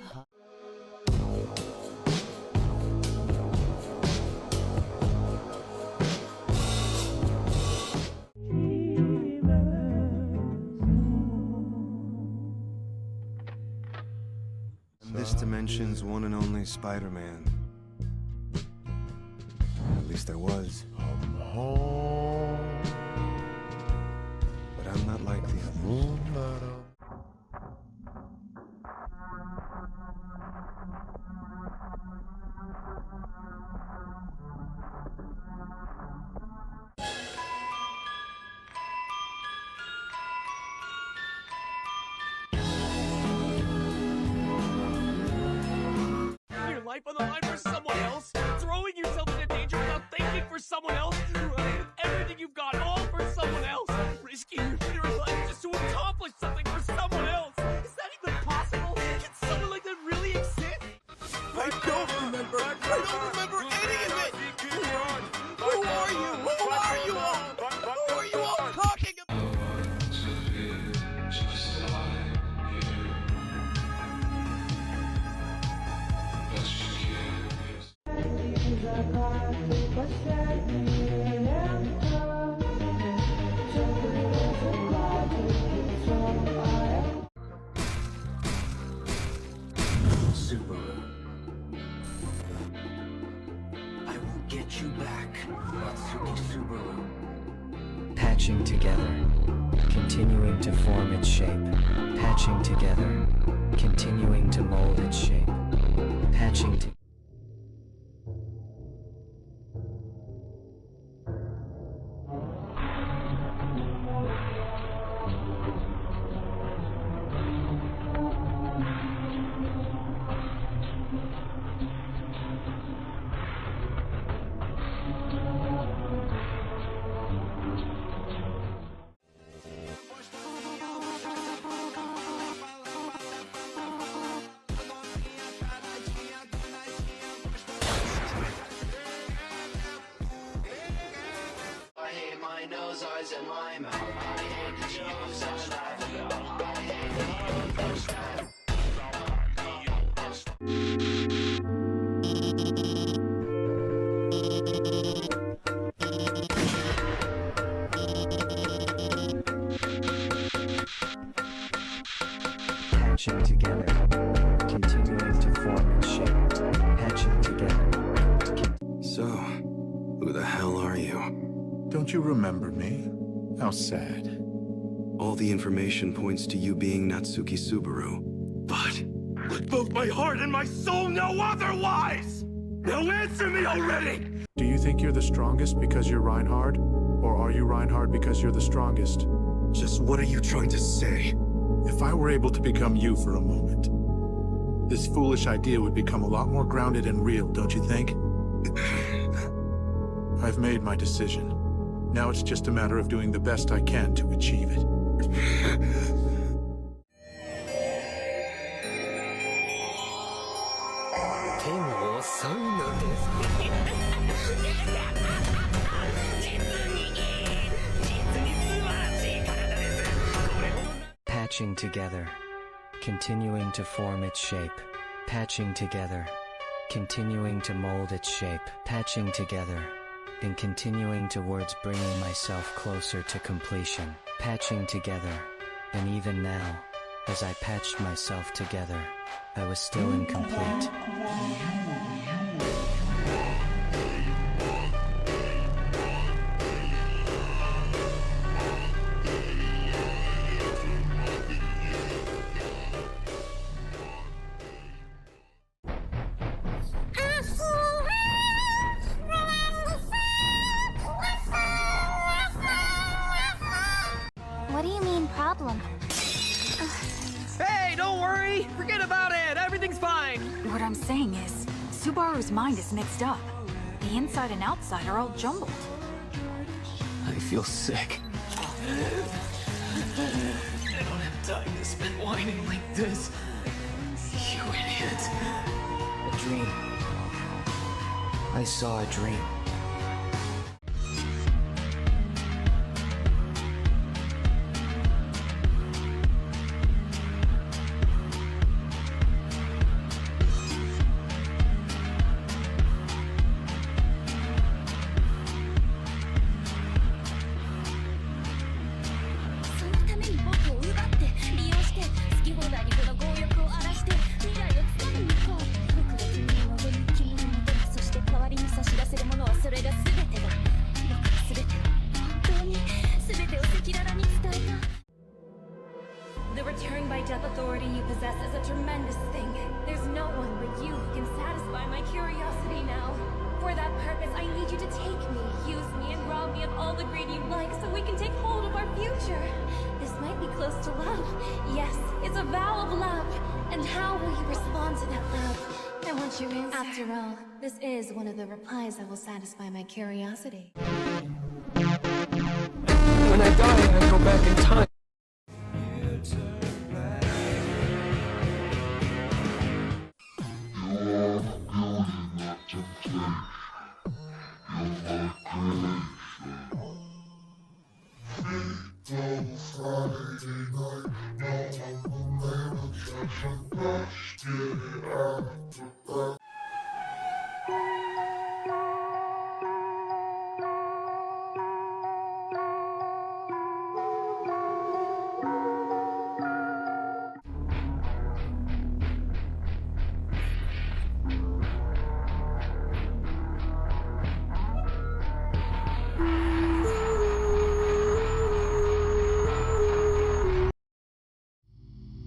dimension's one and only Spider-Man. At least there was. But I'm not like the others. Your life on the line for someone else? Throwing yourself into danger without thinking for someone else? Running with everything you've got, all for someone else? Risking your very life just to accomplish something for someone else? Is that even possible? Can someone like that really exist? I don't remember any of it! Who are you? Who are you all? Who are you all talking about? Subaru. I will get you back, Natsuki Subaru. Patching together, continuing to form its shape. Patching together, continuing to mold its shape. Patching together. My nose, eyes, and my mouth. I hate the shows I laugh about. I hate the understand. Patching together, continuing to form its shape. Patching together. So, who the hell are you? Don't you remember me? How sad. All the information points to you being Natsuki Subaru. But with both my heart and my soul know otherwise! Now answer me already! Do you think you're the strongest because you're Reinhard? Or are you Reinhard because you're the strongest? Just what are you trying to say? If I were able to become you for a moment, this foolish idea would become a lot more grounded and real, don't you think? I've made my decision. Now it's just a matter of doing the best I can to achieve it. Patching together, continuing to form its shape. Patching together, continuing to mold its shape. Patching together, and continuing towards bringing myself closer to completion. Patching together, and even now, as I patched myself together, I was still incomplete. What do you mean, problem? Hey, don't worry! Forget about it! Everything's fine! What I'm saying is, Subaru's mind is mixed up. The inside and outside are all jumbled. I feel sick. I don't have time to spend whining like this. You idiot. A dream. I saw a dream. The return by death authority you possess is a tremendous thing. There's no one but you who can satisfy my curiosity now. For that purpose, I need you to take me, use me, and rob me of all the greed you like so we can take hold of our future. This might be close to love. Yes, it's a vow of love. And how will you respond to that love? I want your answer. After all, this is one of the replies that will satisfy my curiosity. When I die, I go back in time.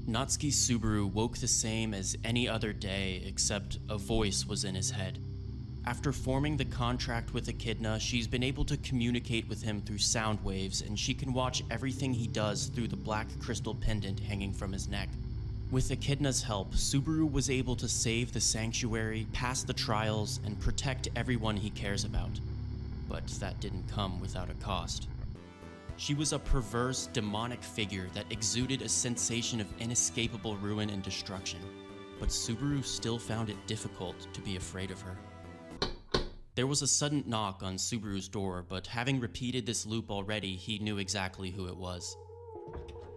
Natsuki Subaru woke the same as any other day, except a voice was in his head. After forming the contract with Echidna, she's been able to communicate with him through sound waves, and she can watch everything he does through the black crystal pendant hanging from his neck. With Echidna's help, Subaru was able to save the sanctuary, pass the trials, and protect everyone he cares about. But that didn't come without a cost. She was a perverse, demonic figure that exuded a sensation of inescapable ruin and destruction, but Subaru still found it difficult to be afraid of her. There was a sudden knock on Subaru's door, but having repeated this loop already, he knew exactly who it was.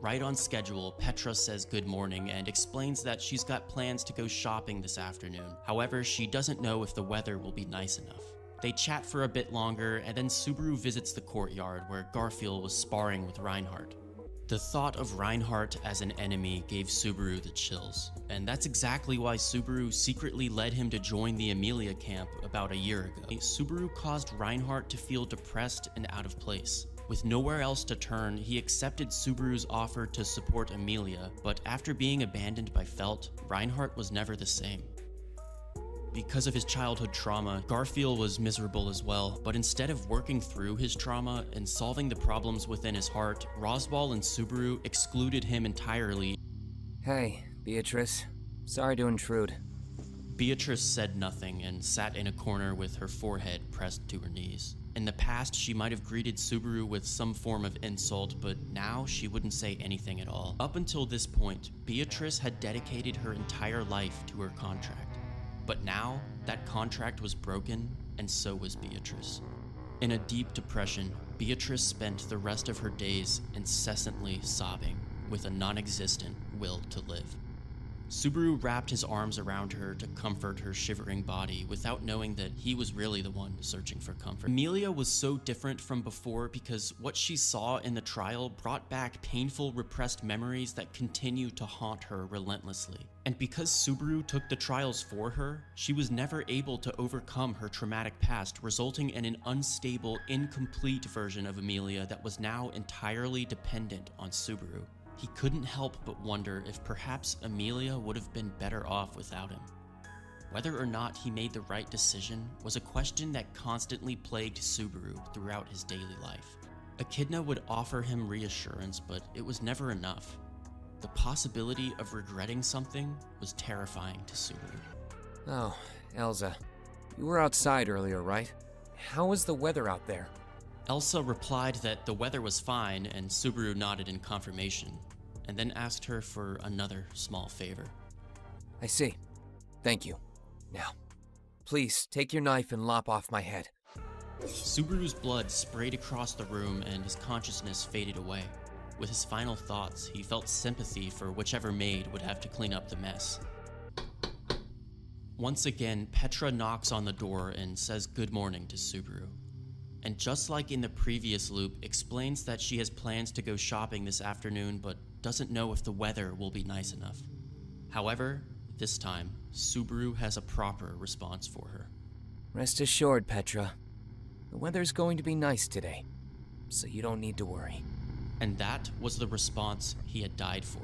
Right on schedule, Petra says good morning and explains that she's got plans to go shopping this afternoon. However, she doesn't know if the weather will be nice enough. They chat for a bit longer, and then Subaru visits the courtyard where Garfield was sparring with Reinhardt. The thought of Reinhardt as an enemy gave Subaru the chills, and that's exactly why Subaru secretly led him to join the Amelia camp about a year ago. Subaru caused Reinhardt to feel depressed and out of place. With nowhere else to turn, he accepted Subaru's offer to support Amelia, but after being abandoned by Felt, Reinhardt was never the same. Because of his childhood trauma, Garfield was miserable as well, but instead of working through his trauma and solving the problems within his heart, Roswaal and Subaru excluded him entirely. Hey, Beatrice. Sorry to intrude. Beatrice said nothing and sat in a corner with her forehead pressed to her knees. In the past, she might have greeted Subaru with some form of insult, but now she wouldn't say anything at all. Up until this point, Beatrice had dedicated her entire life to her contract. But now, that contract was broken, and so was Beatrice. In a deep depression, Beatrice spent the rest of her days incessantly sobbing, with a non-existent will to live. Subaru wrapped his arms around her to comfort her shivering body without knowing that he was really the one searching for comfort. Amelia was so different from before because what she saw in the trial brought back painful, repressed memories that continue to haunt her relentlessly. And because Subaru took the trials for her, she was never able to overcome her traumatic past, resulting in an unstable, incomplete version of Amelia that was now entirely dependent on Subaru. He couldn't help but wonder if perhaps Amelia would have been better off without him. Whether or not he made the right decision was a question that constantly plagued Subaru throughout his daily life. Echidna would offer him reassurance, but it was never enough. The possibility of regretting something was terrifying to Subaru. Oh, Elsa. You were outside earlier, right? How was the weather out there? Elsa replied that the weather was fine, and Subaru nodded in confirmation, and then asked her for another small favor. I see. Thank you. Now, please take your knife and lop off my head. Subaru's blood sprayed across the room and his consciousness faded away. With his final thoughts, he felt sympathy for whichever maid would have to clean up the mess. Once again, Petra knocks on the door and says good morning to Subaru. And just like in the previous loop, explains that she has plans to go shopping this afternoon, but doesn't know if the weather will be nice enough. However, this time, Subaru has a proper response for her. Rest assured, Petra. The weather's going to be nice today. so you don't need to worry. And that was the response he had died for.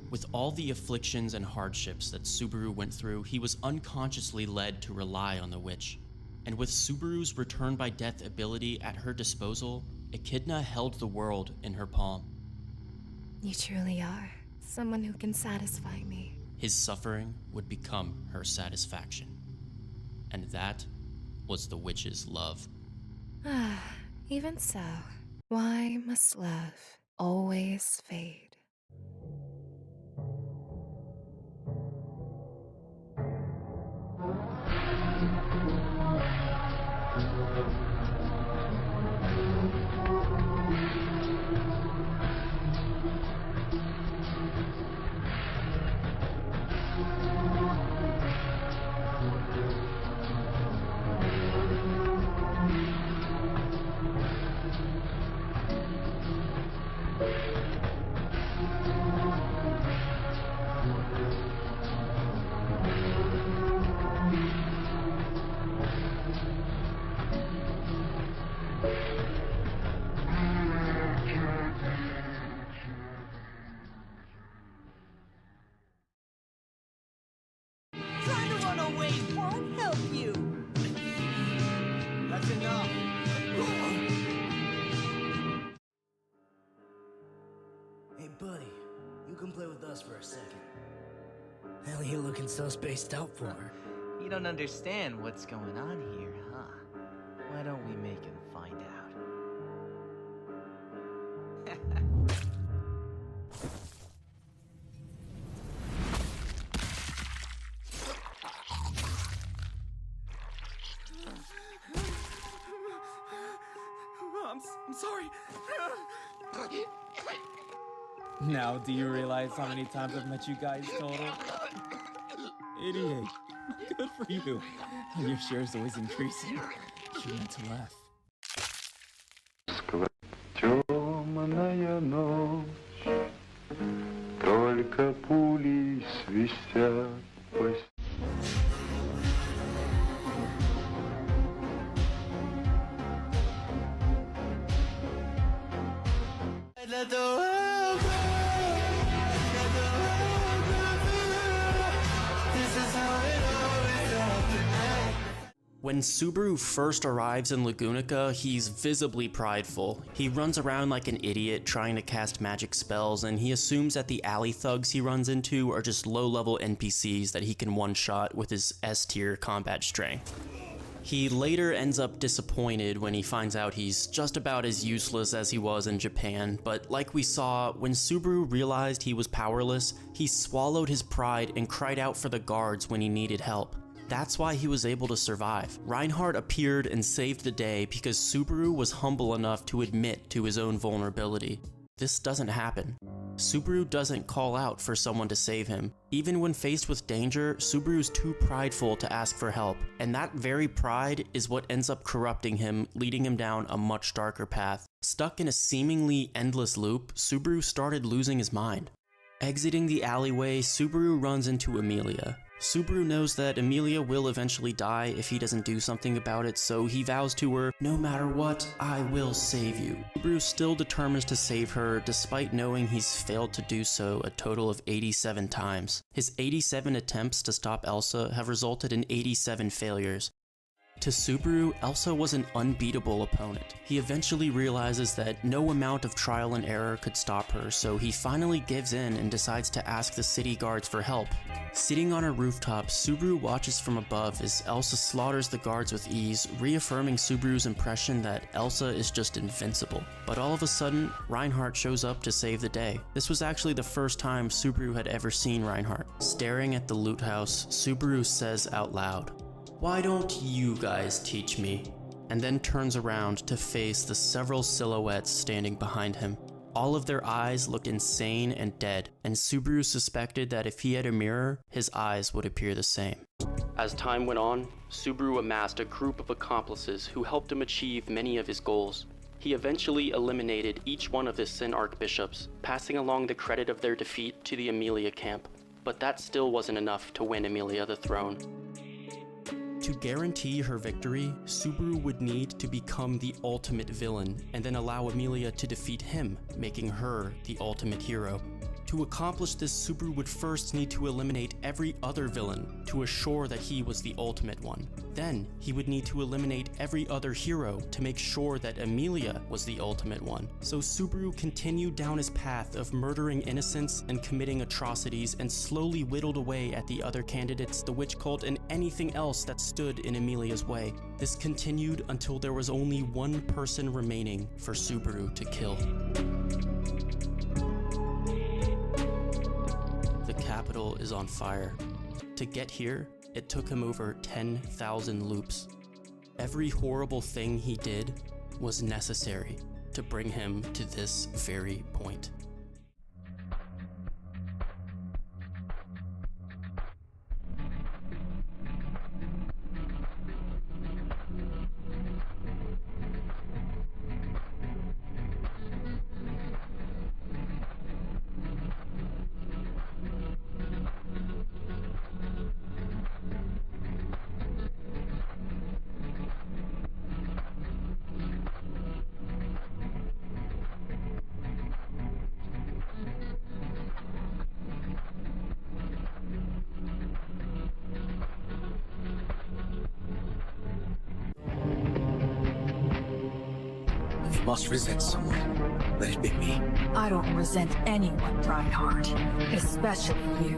With all the afflictions and hardships that Subaru went through, he was unconsciously led to rely on the witch. And with Subaru's return by death ability at her disposal, Echidna held the world in her palm. You truly are someone who can satisfy me. His suffering would become her satisfaction. And that was the witch's love. Even so, why must love always fade? Trying to run away won't help you. That's enough. Hey, buddy, you can play with us for a second. Hell, you looking so spaced out for? You don't understand what's going on here, huh? Why don't we make him find out? I'm sorry. Now, do you realize how many times I've met you guys total? Idiot. Good for you. And your share is always increasing. She meant to laugh. Темная ночь, только пули свистят по When Subaru first arrives in Lagunica, he's visibly prideful. He runs around like an idiot trying to cast magic spells, and he assumes that the alley thugs he runs into are just low-level NPCs that he can one-shot with his S-tier combat strength. He later ends up disappointed when he finds out he's just about as useless as he was in Japan, but like we saw, when Subaru realized he was powerless, he swallowed his pride and cried out for the guards when he needed help. That's why he was able to survive. Reinhardt appeared and saved the day because Subaru was humble enough to admit to his own vulnerability. This doesn't happen. Subaru doesn't call out for someone to save him. Even when faced with danger, Subaru's too prideful to ask for help, and that very pride is what ends up corrupting him, leading him down a much darker path. Stuck in a seemingly endless loop, Subaru started losing his mind. Exiting the alleyway, Subaru runs into Emilia. Subaru knows that Emilia will eventually die if he doesn't do something about it, so he vows to her, "No matter what, I will save you." Subaru still determines to save her, despite knowing he's failed to do so a total of 87 times. His 87 attempts to stop Elsa have resulted in 87 failures. To Subaru, Elsa was an unbeatable opponent. He eventually realizes that no amount of trial and error could stop her, so he finally gives in and decides to ask the city guards for help. Sitting on a rooftop, Subaru watches from above as Elsa slaughters the guards with ease, reaffirming Subaru's impression that Elsa is just invincible. But all of a sudden, Reinhardt shows up to save the day. This was actually the first time Subaru had ever seen Reinhardt. Staring at the loot house, Subaru says out loud, "Why don't you guys teach me?" And then turns around to face the several silhouettes standing behind him. All of their eyes looked insane and dead, and Subaru suspected that if he had a mirror, his eyes would appear the same. As time went on, Subaru amassed a group of accomplices who helped him achieve many of his goals. He eventually eliminated each one of the Sin Archbishops, passing along the credit of their defeat to the Emilia camp. But that still wasn't enough to win Emilia the throne. To guarantee her victory, Subaru would need to become the ultimate villain and then allow Emilia to defeat him, making her the ultimate hero. To accomplish this, Subaru would first need to eliminate every other villain to assure that he was the ultimate one. Then, he would need to eliminate every other hero to make sure that Emilia was the ultimate one. So Subaru continued down his path of murdering innocents and committing atrocities and slowly whittled away at the other candidates, the witch cult, and anything else that stood in Emilia's way. This continued until there was only one person remaining for Subaru to kill. The capital is on fire. To get here, it took him over 10,000 loops. Every horrible thing he did was necessary to bring him to this very point. You must resent someone. Let it be me. I don't resent anyone, Reinhardt. Especially you.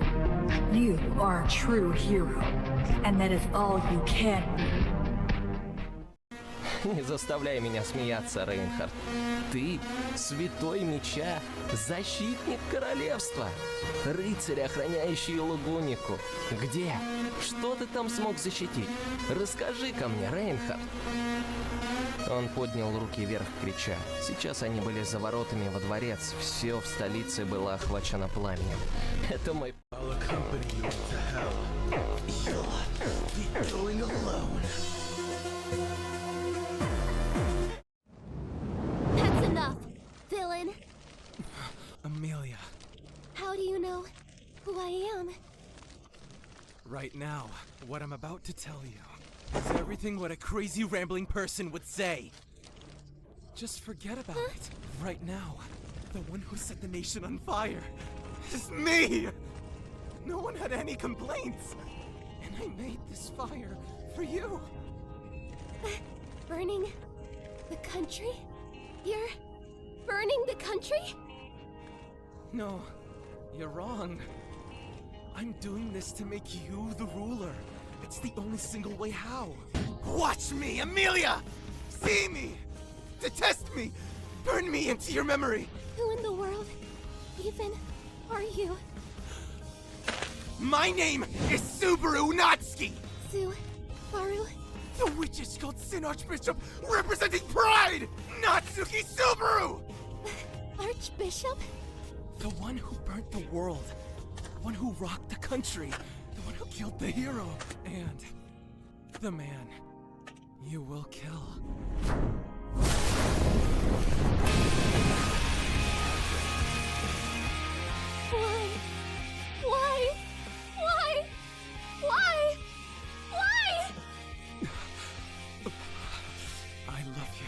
You are a true hero. And that is all you can be. Не заставляй меня смеяться, Рейнхард. Ты святой меча, защитник королевства, рыцарь, охраняющий Лугунику. Где? Что ты там смог защитить? Расскажи-ка мне, Рейнхард. Он поднял руки вверх, крича. Сейчас они были за воротами во дворец. Все в столице было охвачено пламенем. Это мой... That's enough, villain. Emilia. How do you know who I am? Right now, what I'm about to tell you is everything what a crazy rambling person would say. Just forget about it. Right now, the one who set the nation on fire is me! No one had any complaints. And I made this fire for you. Burning the country? You're burning the country? No, you're wrong. I'm doing this to make you the ruler. It's the only single way how. Watch me, Emilia! See me! Detest me! Burn me into your memory! Who in the world even are you? My name is Subaru Natsuki! Subaru? The witches called Sin Archbishop representing pride! Natsuki Subaru! Archbishop? The one who burnt the world. The one who rocked the country. The one who killed the hero. And the man you will kill. Why? Why? Why? Why? Why? I love you.